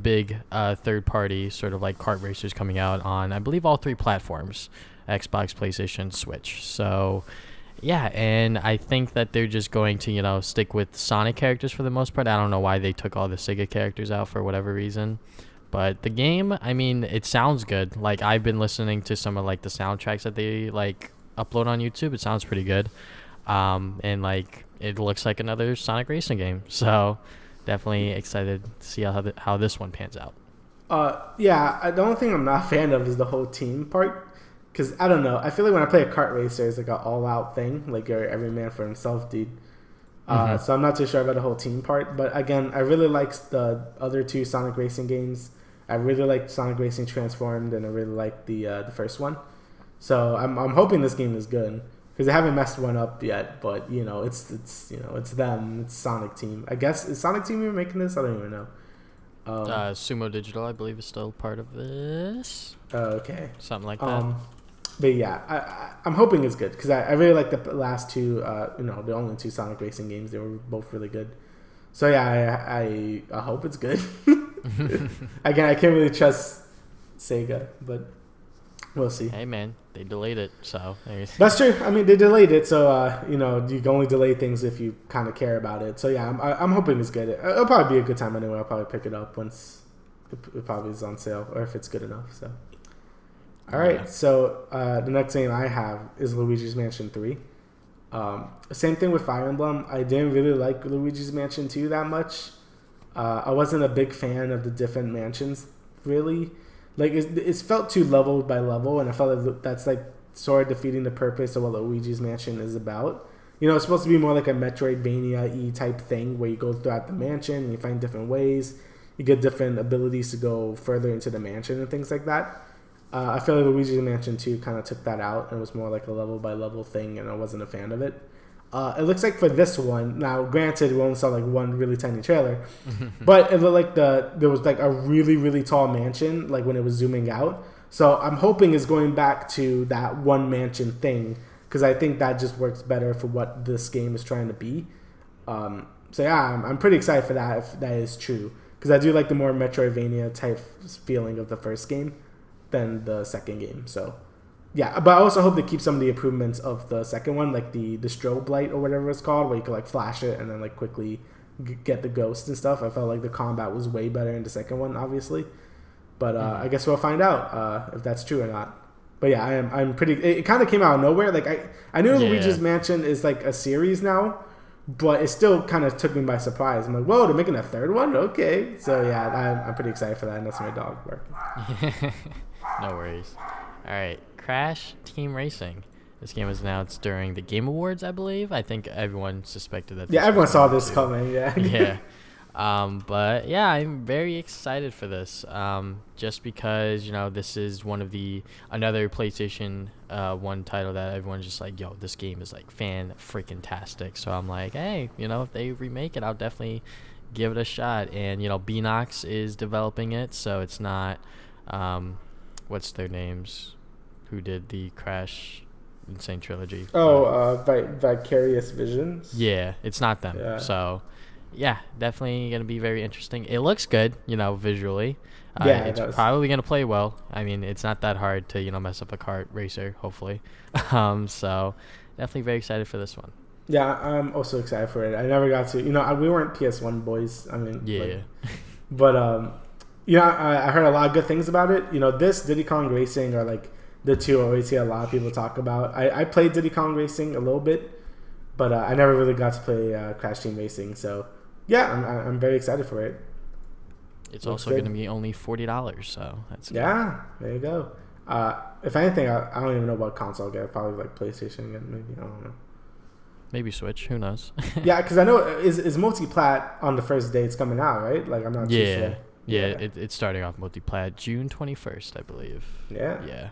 big third-party sort of like kart racers coming out on, I believe, all 3 platforms: Xbox, PlayStation, Switch. So Yeah, and I think that they're just going to, stick with Sonic characters for the most part. I don't know why they took all the Sega characters out for whatever reason. But the game, I mean, it sounds good. Like, I've been listening to some of, like, the soundtracks that they, like, upload on YouTube. It sounds pretty good. And, like, it looks like another Sonic racing game. So, definitely excited to see how this one pans out. Yeah, the only thing I'm not a fan of is the whole team part. Because, I don't know, I feel like when I play a kart racer, it's like an all-out thing. Like, you're every man for himself, dude. So I'm not too sure about the whole team part. But, again, I really liked the other two Sonic racing games. I really liked Sonic Racing Transformed, and I really liked the first one. So I'm hoping this game is good. Because they haven't messed one up yet, but it's them, it's Sonic Team. I guess is Sonic Team even making this? I don't even know. Sumo Digital, I believe, is still part of this. Okay, something like that. But yeah, I'm hoping it's good because I really like the last two. The only two Sonic Racing games. They were both really good. So yeah, I hope it's good. Again, I can't really trust Sega, but we'll see. Hey man, they delayed it, so that's true. I mean, they delayed it, so you can only delay things if you kind of care about it. So yeah, I'm hoping it's good. It'll probably be a good time anyway. I'll probably pick it up once it probably is on sale, or if it's good enough. So all right, so the next game I have is Luigi's Mansion 3. Same thing with Fire Emblem. I didn't really like Luigi's Mansion 2 that much. I wasn't a big fan of the different mansions, really. Like, it's felt too level by level, and I felt like that's, like, sort of defeating the purpose of what Luigi's Mansion is about. It's supposed to be more like a Metroidvania-y type thing, where you go throughout the mansion, and you find different ways. You get different abilities to go further into the mansion and things like that. I feel like Luigi's Mansion 2 kind of took that out, and it was more like a level-by-level thing, and I wasn't a fan of it. It looks like for this one, now granted we only saw like one really tiny trailer, but it looked like there was like a really, really tall mansion, like when it was zooming out. So I'm hoping it's going back to that one mansion thing, because I think that just works better for what this game is trying to be. So yeah, I'm pretty excited for that, if that is true, because I do like the more Metroidvania type feeling of the first game than the second game. So yeah, but I also hope they keep some of the improvements of the second one, like the strobe light or whatever it's called, where you can like flash it and then like quickly get the ghost and stuff. I felt like the combat was way better in the second one, obviously. But I guess we'll find out if that's true or not. But yeah, I'm pretty. It kind of came out of nowhere. Like I knew Luigi's Mansion is like a series now, but it still kind of took me by surprise. I'm like, whoa, they're making a third one? Okay. So yeah, I'm pretty excited for that, and that's my dog barking. No worries. All right. Crash Team Racing. This game was announced during the Game Awards, I believe. I think everyone suspected that. Yeah, everyone saw this coming. Yeah. Yeah. But yeah, I'm very excited for this. Just because this is another PlayStation 1 title that everyone's just like, yo, this game is like fan-freaking-tastic. So I'm like, hey, if they remake it, I'll definitely give it a shot. And Beanox is developing it, so it's not. What's their names? Who did the Crash Insane Trilogy? Vicarious Visions? Yeah, it's not them. Yeah. So, yeah, definitely going to be very interesting. It looks good, visually. Yeah, it's probably going to play well. I mean, it's not that hard to, mess up a kart racer, hopefully. So, definitely very excited for this one. Yeah, I'm also excited for it. I never got to, we weren't PS1 boys. I mean, yeah. But, I heard a lot of good things about it. This, Diddy Kong Racing, are like the two I always hear a lot of people talk about. I played Diddy Kong Racing a little bit, but I never really got to play Crash Team Racing. So, yeah, I'm very excited for it. It's also going to be only $40, so that's good. Yeah, there you go. If anything, I don't even know what console I'll get. Probably like PlayStation again, maybe. I don't know. Maybe Switch. Who knows? Yeah, because I know is multi-plat on the first day it's coming out, right? Like, I'm not too sure. Yeah, it's starting off multi-plat June 21st, I believe. Yeah. Yeah.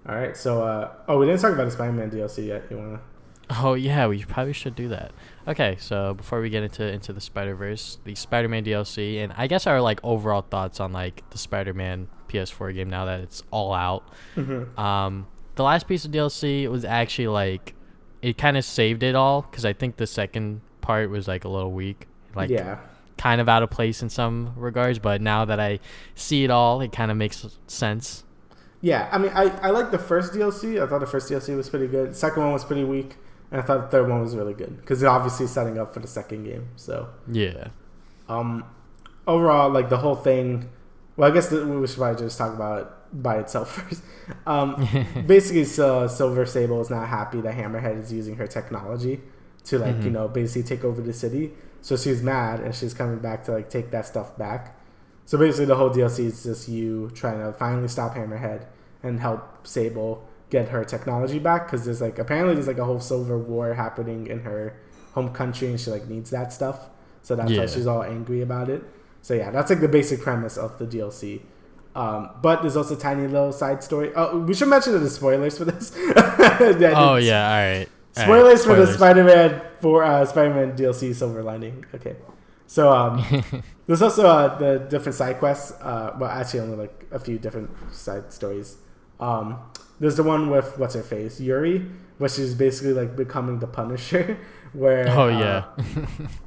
All right, so we didn't talk about the Spider-Man DLC yet. You wanna? Oh yeah, we probably should do that. Okay, so before we get into the Spider-Verse, the Spider-Man DLC, and I guess our like overall thoughts on like the Spider-Man PS4 game now that it's all out. Mm-hmm. The last piece of DLC was actually like it kind of saved it all because I think the second part was like a little weak. Like kind of out of place in some regards, but now that I see it all, it kind of makes sense. Yeah, I mean, I like the first DLC. I thought the first DLC was pretty good. The second one was pretty weak, and I thought the third one was really good because it's obviously setting up for the second game. So Yeah. Overall, like the whole thing. Well, I guess we should probably just talk about it by itself first. Basically, so Silver Sable is not happy that Hammerhead is using her technology to like basically take over the city. So she's mad and she's coming back to like take that stuff back. So basically, the whole DLC is just you trying to finally stop Hammerhead and help Sable get her technology back because there's like apparently there's like a whole Silver War happening in her home country and she like needs that stuff. So that's why she's all angry about it. So yeah, that's like the basic premise of the DLC. But there's also a tiny little side story. Oh, we should mention the spoilers for this. All right. Spoilers for the Spider-Man DLC Silver Lining. Okay. So there's also the different side quests. Well, actually only like a few different side stories. There's the one with what's her face, Yuri, where she's basically like becoming the Punisher, where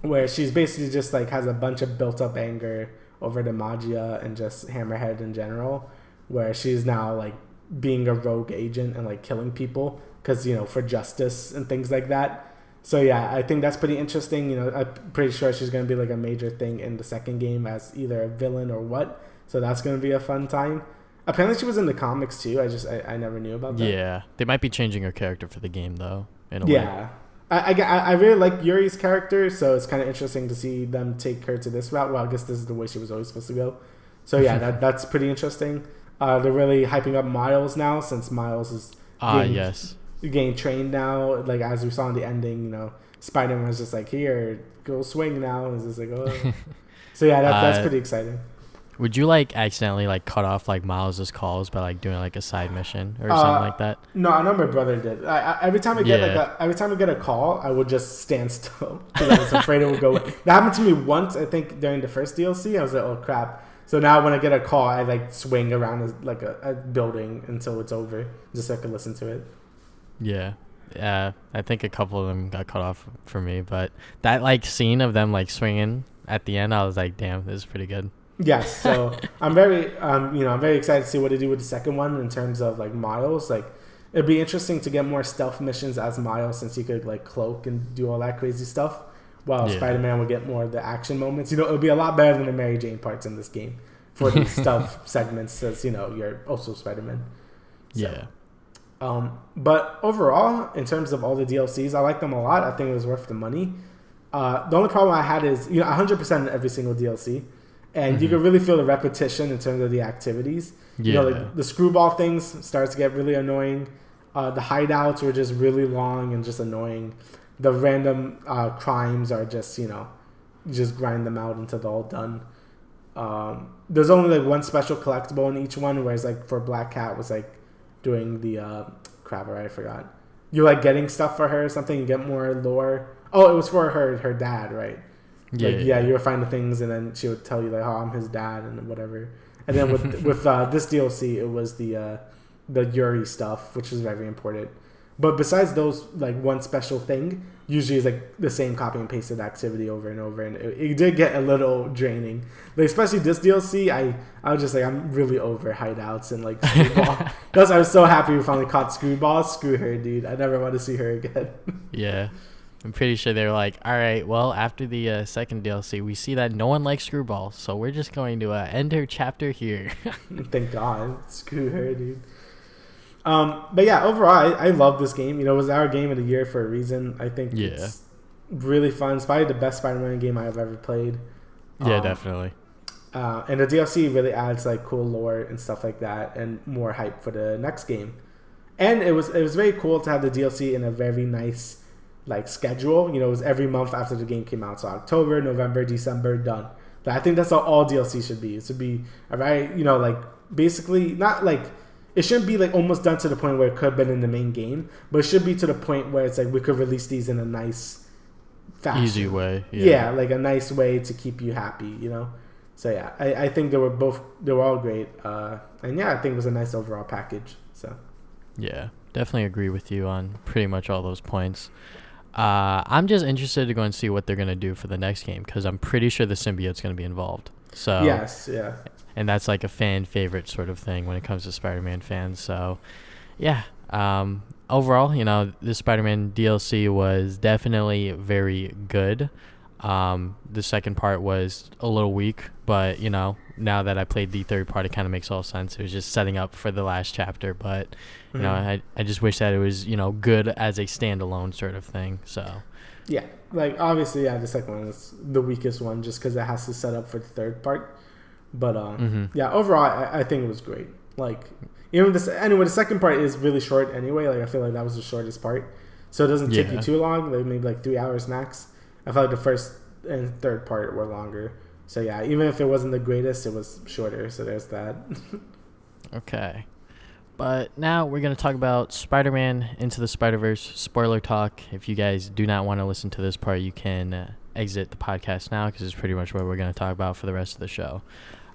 where she's basically just like has a bunch of built up anger over the Magia and just Hammerhead in general, where she's now like being a rogue agent and like killing people because for justice and things like that. So yeah, I think that's pretty interesting. I'm pretty sure she's gonna be like a major thing in the second game as either a villain or what. So that's gonna be a fun time. Apparently she was in the comics too. I never knew about that. Yeah, they might be changing her character for the game though. In a way. I really like Yuri's character, so it's kind of interesting to see them take her to this route. Well, I guess this is the way she was always supposed to go. So yeah, that's pretty interesting. They're really hyping up Miles now since Miles is getting trained now. Like as we saw in the ending, Spider-Man was just like, here, go swing now. And it's just like, oh. So yeah, that's pretty exciting. Would you like accidentally like cut off like Miles's calls by like doing like a side mission or something like that? No, I know my brother did. Every time I get a call, I would just stand still because I was afraid it would go away. That happened to me once, I think, during the first DLC. I was like, oh crap. So now when I get a call, I like swing around like a building until it's over, just so I can listen to it. Yeah. I think a couple of them got cut off for me, but that like scene of them like swinging at the end, I was like, damn, this is pretty good. Yes, so I'm very I'm very excited to see what they do with the second one in terms of like Miles. Like it'd be interesting to get more stealth missions as Miles, since he could like cloak and do all that crazy stuff, while Spider-Man would get more of the action moments. It would be a lot better than the Mary Jane parts in this game for these stealth segments, as you're also Spider-Man. So, yeah. But overall, in terms of all the DLCs, I like them a lot. I think it was worth the money. The only problem I had is 100% in every single DLC. And you can really feel the repetition in terms of the activities. Like the screwball things starts to get really annoying. The hideouts were just really long and just annoying. The random crimes are just, just grind them out until they're all done. There's only like one special collectible in each one, whereas like for Black Cat was like doing the I forgot. You're like getting stuff for her or something. You get more lore. Oh, it was for her dad, right? You were finding things, and then she would tell you like, "Oh, I'm his dad," and whatever. And then with this DLC, it was the Yuri stuff, which is very important. But besides those, like one special thing, usually is like the same copy and pasted activity over and over, and it did get a little draining. Like especially this DLC, I was just like, I'm really over hideouts and like Screwball. That's why I was so happy we finally caught Screwball. Screw her, dude. I never want to see her again. Yeah. I'm pretty sure they were like, all right, well, after the second DLC, we see that no one likes Screwball, so we're just going to end her chapter here. Thank God. Screw her, dude. But yeah, overall, I love this game. It was our game of the year for a reason. I think it's really fun. It's probably the best Spider-Man game I've ever played. Yeah, definitely. And the DLC really adds like cool lore and stuff like that, and more hype for the next game. And it was very cool to have the DLC in a very nice like schedule. It was every month after the game came out, so October, November, December, done. But I think that's how all DLC should be. It should be a very like basically not like it shouldn't be like almost done to the point where it could have been in the main game, but it should be to the point where it's like we could release these in a nice fashion. Easy way. Yeah, like a nice way to keep you happy. So yeah, I think they were all great, and yeah, I think it was a nice overall package. So yeah, definitely agree with you on pretty much all those points. I'm just interested to go and see what they're going to do for the next game, because I'm pretty sure the symbiote's going to be involved. So yes, yeah. and that's like a fan favorite sort of thing when it comes to Spider-Man fans. So yeah, overall, you know, the Spider-Man DLC was definitely very good. The second part was a little weak, but you know, now that I played the third part, it kind of makes all sense. It was just setting up for the last chapter, but you know, I just wish that it was, you know, good as a standalone sort of thing. So Yeah, like obviously, yeah, the second one is the weakest one just because it has to set up for the third part. But yeah, overall, I think it was great. Like, even this anyway, the second part is really short anyway. Like, I feel like that was the shortest part, so it doesn't take you too long. Like maybe like 3 hours max. I felt like the first and third part were longer. So yeah, even if it wasn't the greatest, it was shorter. So there's that. okay. But now we're going to talk about Spider-Man Into the Spider-Verse. Spoiler talk. If you guys do not want to listen to this part, you can exit the podcast now because it's pretty much what we're going to talk about for the rest of the show.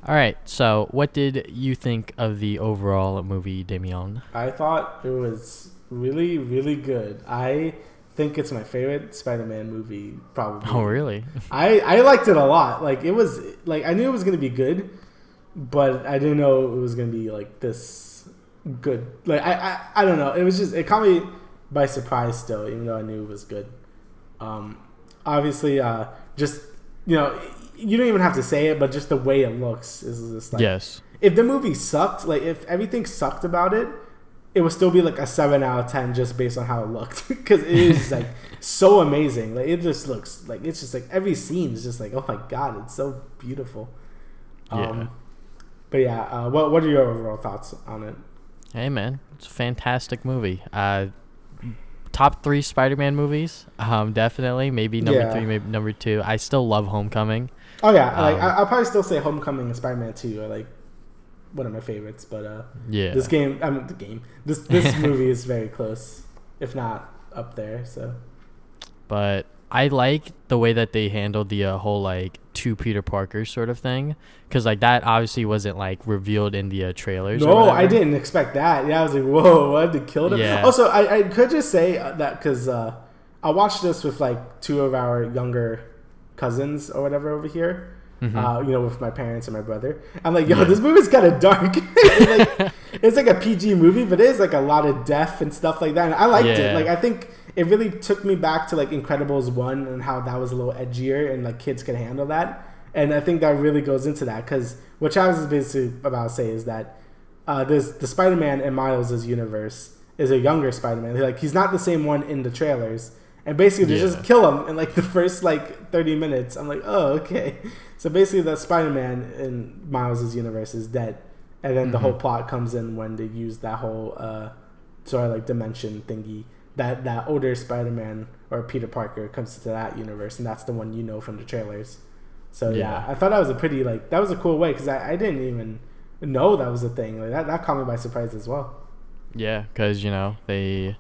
All right. So what did you think of the overall movie, Damian? I thought it was really, really good. I think it's my favorite Spider-Man movie, probably. Oh, really? I liked it a lot. Like, it was, like, I knew it was going to be good, but I didn't know it was going to be, like, this good. Like, I don't know. It was just, it caught me by surprise still, even though I knew it was good. Obviously, just, you know, you don't even have to say it, but just the way it looks is just like, yes. If the movie sucked, like, if everything sucked about it, it would still be like a 7 out of 10 just based on how it looked, because it is like so amazing. Like, it just looks like, it's just like every scene is just like, oh my god, it's so beautiful. But yeah, what are your overall thoughts on it? Hey man, it's a fantastic movie. Top 3 Spider-Man movies, definitely. Maybe number 3, maybe number 2. I still love Homecoming. Oh yeah, like I'll probably still say Homecoming and Spider-Man 2 are like one of my favorites. But yeah, this movie is very close, if not up there. So, but I like the way that they handled the whole like 2 Peter Parker sort of thing, because like that obviously wasn't like revealed in the trailers. No, I didn't expect that. Yeah, I was like, whoa, what? They killed him. Yeah. Also, I could just say that because I watched this with like 2 of our younger cousins or whatever over here. You know, with my parents and my brother. I'm like, yo, this movie's kind of dark. It's like a PG movie, but it is like a lot of death and stuff like that. And I liked it. Like, I think it really took me back to like Incredibles 1 and how that was a little edgier and like kids could handle that. And I think that really goes into that, because what Travis is basically about to say is that the Spider-Man in Miles' universe is a younger Spider-Man. Like, he's not the same one in the trailers. And basically, they just kill him in like the first like 30 minutes. I'm like, oh, okay. So basically, the Spider-Man in Miles' universe is dead. And then the whole plot comes in when they use that whole sort of like dimension thingy. That older Spider-Man or Peter Parker comes to that universe. And that's the one you know from the trailers. So yeah, I thought that was that was a cool way, because I didn't even know that was a thing. Like, that caught me by surprise as well. Yeah, because, you know, they...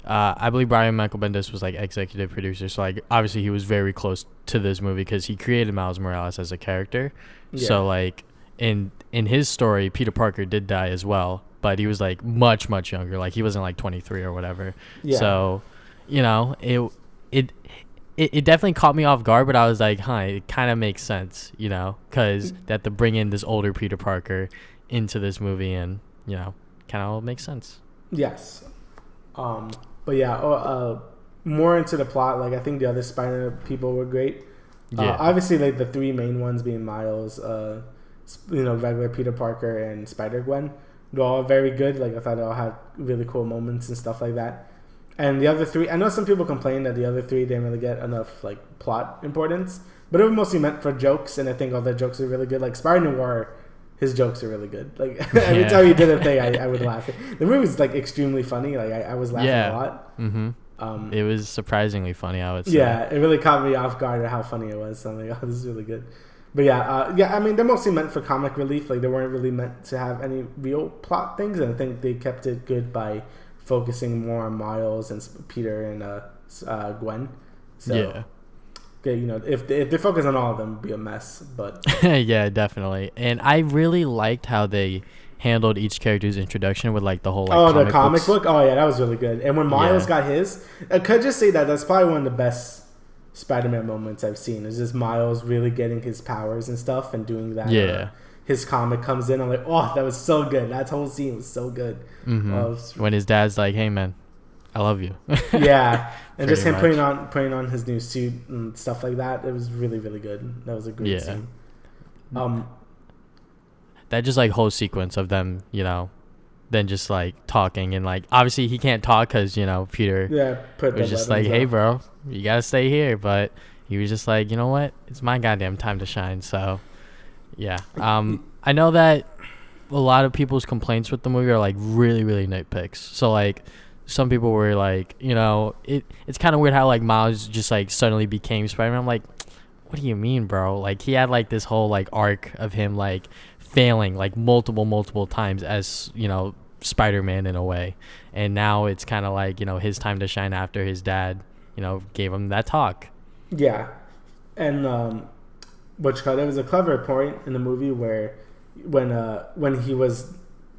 I believe Brian Michael Bendis was like executive producer, so like obviously he was very close to this movie because he created Miles Morales as a character. So like in his story, Peter Parker did die as well, but he was like much younger. Like, he wasn't like 23 or whatever. So, you know, it definitely caught me off guard, but I was like, it kind of makes sense, you know, because that to bring in this older Peter Parker into this movie, and you know, kind of all makes sense. Yes. But yeah, more into the plot. Like, I think the other Spider people were great. Obviously, like the 3 main ones being Miles, you know, regular Peter Parker, and Spider-Gwen. They're all very good. Like, I thought they all had really cool moments and stuff like that. And the other 3, I know some people complain that the other 3 didn't really get enough like plot importance, but it was mostly meant for jokes. And I think all their jokes are really good. Like Spider-Noir, his jokes are really good. Like, every time he did a thing, I would laugh. The movie's like extremely funny. Like, I was laughing a lot. It was surprisingly funny, I would say. Yeah, it really caught me off guard at how funny it was. So I'm like, oh, this is really good. But yeah, I mean, they're mostly meant for comic relief. Like, they weren't really meant to have any real plot things. And I think they kept it good by focusing more on Miles and Peter and Gwen. So, you know, if they focus on all of them, it'd be a mess. But yeah, definitely. And I really liked how they handled each character's introduction with like the whole like the comic book. Oh yeah, that was really good. And when Miles got his, I could just say that's probably one of the best Spider-Man moments I've seen. It's just Miles really getting his powers and stuff and doing that. Yeah. His comic comes in. I'm like, oh, that was so good. That whole scene was so good. When his dad's like, "Hey, man, I love you." Yeah, and just him much. putting on his new suit and stuff like that. It was really, really good. That was a great scene. That just like whole sequence of them, then just like talking, and like obviously he can't talk because Peter was just like, "Hey, bro, you gotta stay here," but he was just like, you know what, it's my goddamn time to shine. So yeah, I know that a lot of people's complaints with the movie are like really, really nitpicks. So like some people were like, it's kind of weird how like Miles just like suddenly became Spider-Man. I'm like, what do you mean, bro? Like he had like this whole like arc of him like failing like multiple times as Spider-Man in a way, and now it's kind of like his time to shine after his dad gave him that talk. Yeah, and there was a clever point in the movie where when he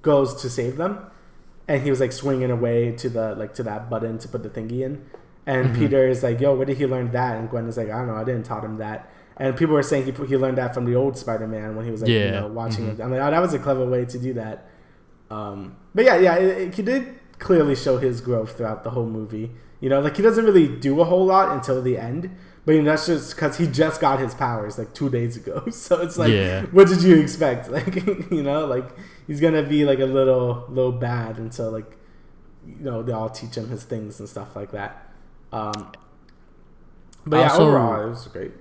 goes to save them, and he was like swinging away to that button to put the thingy in, and Peter is like, "Yo, where did he learn that?" And Gwen is like, "I don't know, I didn't taught him that." And people were saying he learned that from the old Spider-Man when he was like watching it. I'm like, oh, that was a clever way to do that. But he did clearly show his growth throughout the whole movie. Like he doesn't really do a whole lot until the end, but that's just because he just got his powers like 2 days ago. So it's like, what did you expect? Like, like he's gonna be like a little bad until like, they all teach him his things and stuff like that. But also, overall, it was great.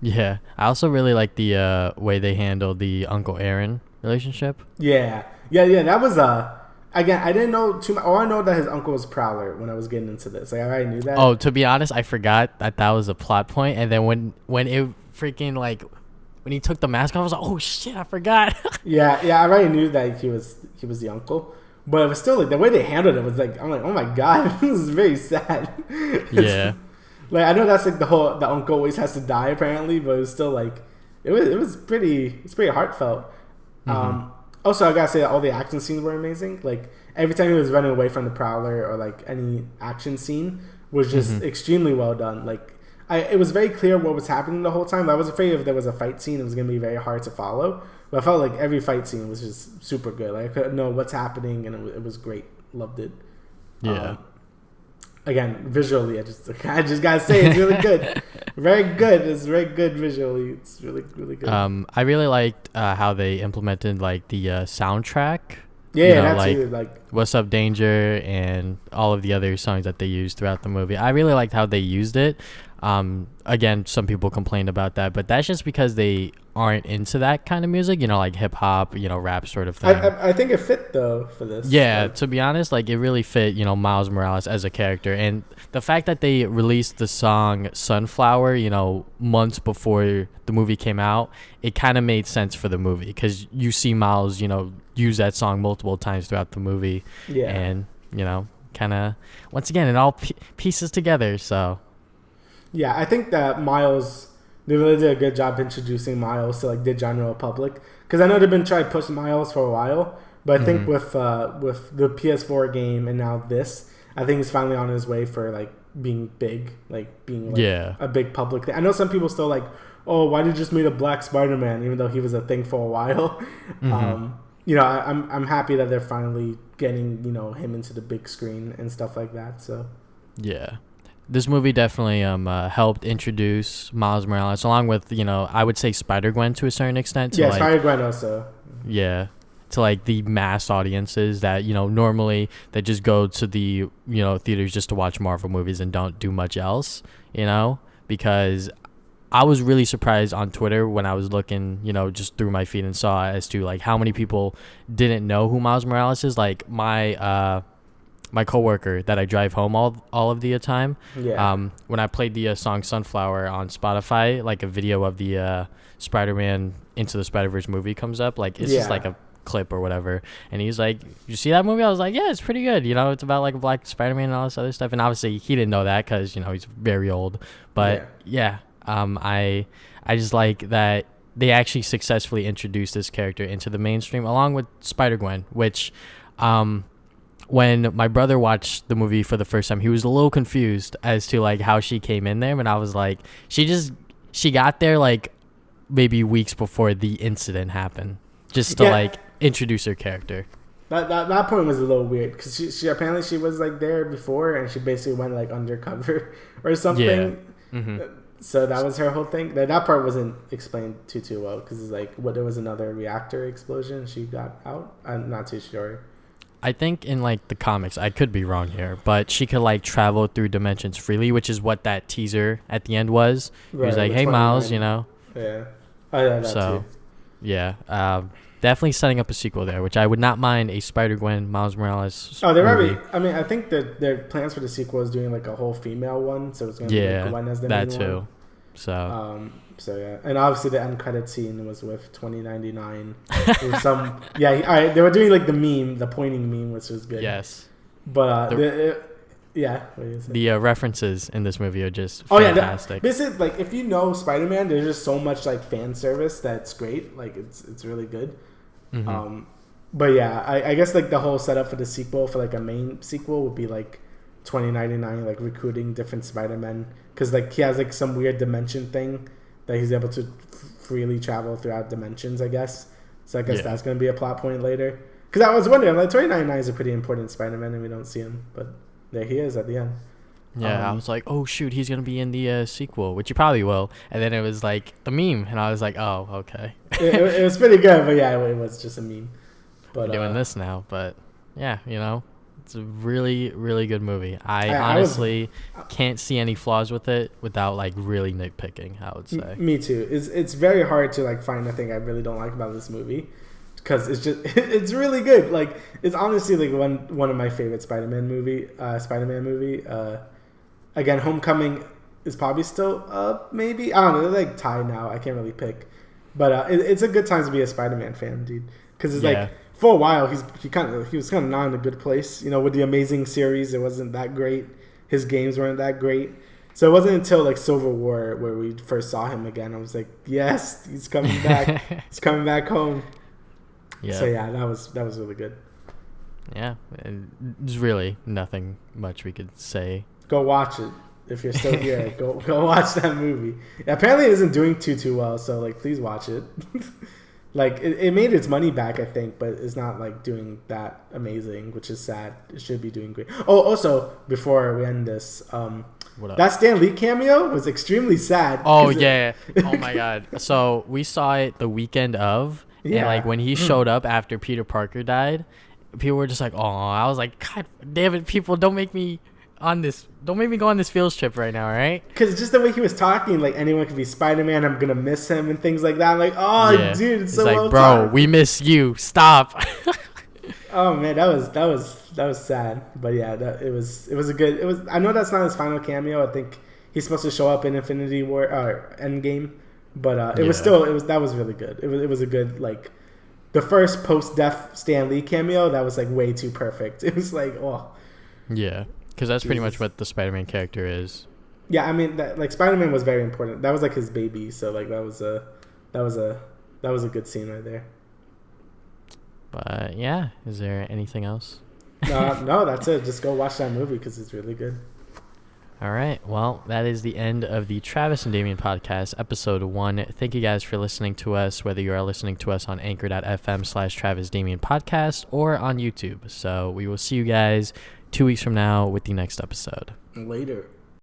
Yeah, I also really like the way they handled the Uncle Aaron relationship. Yeah. That was again, I didn't know too much. Oh, I know that his uncle was Prowler when I was getting into this. Like I already knew that. Oh, to be honest, I forgot that was a plot point. And then when it freaking like when he took the mask off, I was like, oh shit, I forgot. yeah, I already knew that he was the uncle. But it was still like the way they handled it was like, I'm like, oh my god, this is very sad. Yeah. Like I know that's like the uncle always has to die apparently, but it was still like it's pretty heartfelt. Also, I gotta say that all the action scenes were amazing. Like every time he was running away from the Prowler or like any action scene was just extremely well done. Like it was very clear what was happening the whole time. I was afraid if there was a fight scene, it was gonna be very hard to follow. But I felt like every fight scene was just super good. Like I couldn't know what's happening, and it was great. Loved it. Yeah. Again, visually, I just gotta say it's really good. Very good. It's very good visually. It's really, really good. I really liked how they implemented like the soundtrack. Yeah, that's like, like "What's Up, Danger" and all of the other songs that they used throughout the movie. I really liked how they used it. Again, some people complained about that, but that's just because they aren't into that kind of music, like hip hop, rap sort of thing. I think it fit though for this. Yeah, like, to be honest, like it really fit, Miles Morales as a character, and the fact that they released the song "Sunflower," months before the movie came out, it kind of made sense for the movie because you see Miles, use that song multiple times throughout the movie, and kind of once again it all pieces together. So. Yeah, I think that they really did a good job introducing Miles to like the general public. Because I know they've been trying to push Miles for a while, but I think with the PS4 game and now this, I think he's finally on his way for like being big, like being like a big public thing. I know some people still like, oh, why did you just made a black Spider-Man, even though he was a thing for a while. I'm happy that they're finally getting him into the big screen and stuff like that. So yeah. This movie definitely helped introduce Miles Morales, along with, I would say Spider-Gwen to a certain extent. To Spider-Gwen also. Yeah, to like the mass audiences that, normally they just go to the, theaters just to watch Marvel movies and don't do much else, because I was really surprised on Twitter when I was looking, just through my feed and saw as to like how many people didn't know who Miles Morales is. Like my coworker that I drive home all of the time. Yeah. When I played the song "Sunflower" on Spotify, like a video of the Spider-Man Into the Spider-Verse movie comes up. Like it's just like a clip or whatever. And he's like, "You see that movie?" I was like, "Yeah, it's pretty good. It's about like a black Spider-Man and all this other stuff." And obviously he didn't know that because he's very old. But I just like that they actually successfully introduced this character into the mainstream along with Spider-Gwen, which when my brother watched the movie for the first time, he was a little confused as to like how she came in there, and I was like, she got there like maybe weeks before the incident happened, just to like introduce her character. That point was a little weird because she apparently she was like there before and she basically went like undercover or something. Yeah. Mm-hmm. So that was her whole thing. That part wasn't explained too well because it's like there was another reactor explosion. She got out. I'm not too sure. I think in like the comics, I could be wrong here, but she could like travel through dimensions freely, which is what that teaser at the end was. Right, he was like, "Hey, Miles, you know." Yeah. Oh yeah. That so, too. Yeah. Definitely setting up a sequel there, which I would not mind a Spider-Gwen Miles Morales. Oh, they're already. I mean, I think that their plans for the sequel is doing like a whole female one, so it's gonna be like Gwen as the main one. Yeah, that too. So yeah, and obviously the end credit scene was with 2099. Some they were doing like the meme, the pointing meme, which was good. Yes, but the references in this movie are just fantastic. Basically, like if you know Spider-Man, there's just so much like fan service that's great. Like it's really good. Mm-hmm. But yeah, I guess like the whole setup for the sequel, for like a main sequel, would be like 2099, like recruiting different Spider-Men, because like he has like some weird dimension thing that he's able to freely travel throughout dimensions, I guess. So I guess that's gonna be a plot point later. Because I was wondering, like 2099 is a pretty important Spider-Man, and we don't see him, but there he is at the end. Yeah, I was like, oh shoot, he's gonna be in the sequel, which he probably will. And then it was like the meme, and I was like, oh, okay. it was pretty good, but yeah, it was just a meme. But we're doing this now, but yeah, you know, it's a really, really good movie. I honestly can't see any flaws with it without like really nitpicking, I would say. Me too. It's very hard to like find a thing I really don't like about this movie, because it's just it's really good. Like it's honestly like one of my favorite Spider-Man movie. Again, Homecoming is probably still up, maybe. I don't know. They're like tied now. I can't really pick. But it's a good time to be a Spider-Man fan, dude. Because it's like, for a while, he was kind of not in a good place. You know, with the Amazing series, it wasn't that great. His games weren't that great. So it wasn't until like Civil War where we first saw him again. I was like, yes, he's coming back. He's coming back home. Yeah. So yeah, that was really good. Yeah, and there's really nothing much we could say. Go watch it if you're still here. go watch that movie. Apparently, it isn't doing too well. So like, please watch it. Like it made its money back, I think, but it's not like doing that amazing, which is sad. It should be doing great. Oh, also before we end this, that Stan Lee cameo was extremely sad. Oh yeah. Oh my god. So we saw it the weekend of, and like when he showed up after Peter Parker died, people were just like, "Oh," I was like, "God damn it, people, don't make me go on this field trip right now, all right?" Because just the way he was talking, like anyone could be Spider-Man, I'm gonna miss him and things like that. I'm like, oh, dude, it's so like, well bro, talked. We miss you. Stop. Oh man, that was sad. But yeah, it was a good. I know that's not his final cameo. I think he's supposed to show up in Infinity War or Endgame, but that was really good. It was a good, like, the first post-death Stan Lee cameo. That was like way too perfect. It was like, oh. Yeah. Because that's pretty much what the Spider-Man character is. Yeah, I mean, like Spider-Man was very important. That was like his baby, so like that was a good scene right there. But yeah, is there anything else? No, that's it. Just go watch that movie because it's really good. All right, well, that is the end of the Travis and Damian Podcast, episode 1. Thank you guys for listening to us, whether you are listening to us on anchor.fm/Travis Damian Podcast or on YouTube. So we will see you guys 2 weeks from now with the next episode. Later.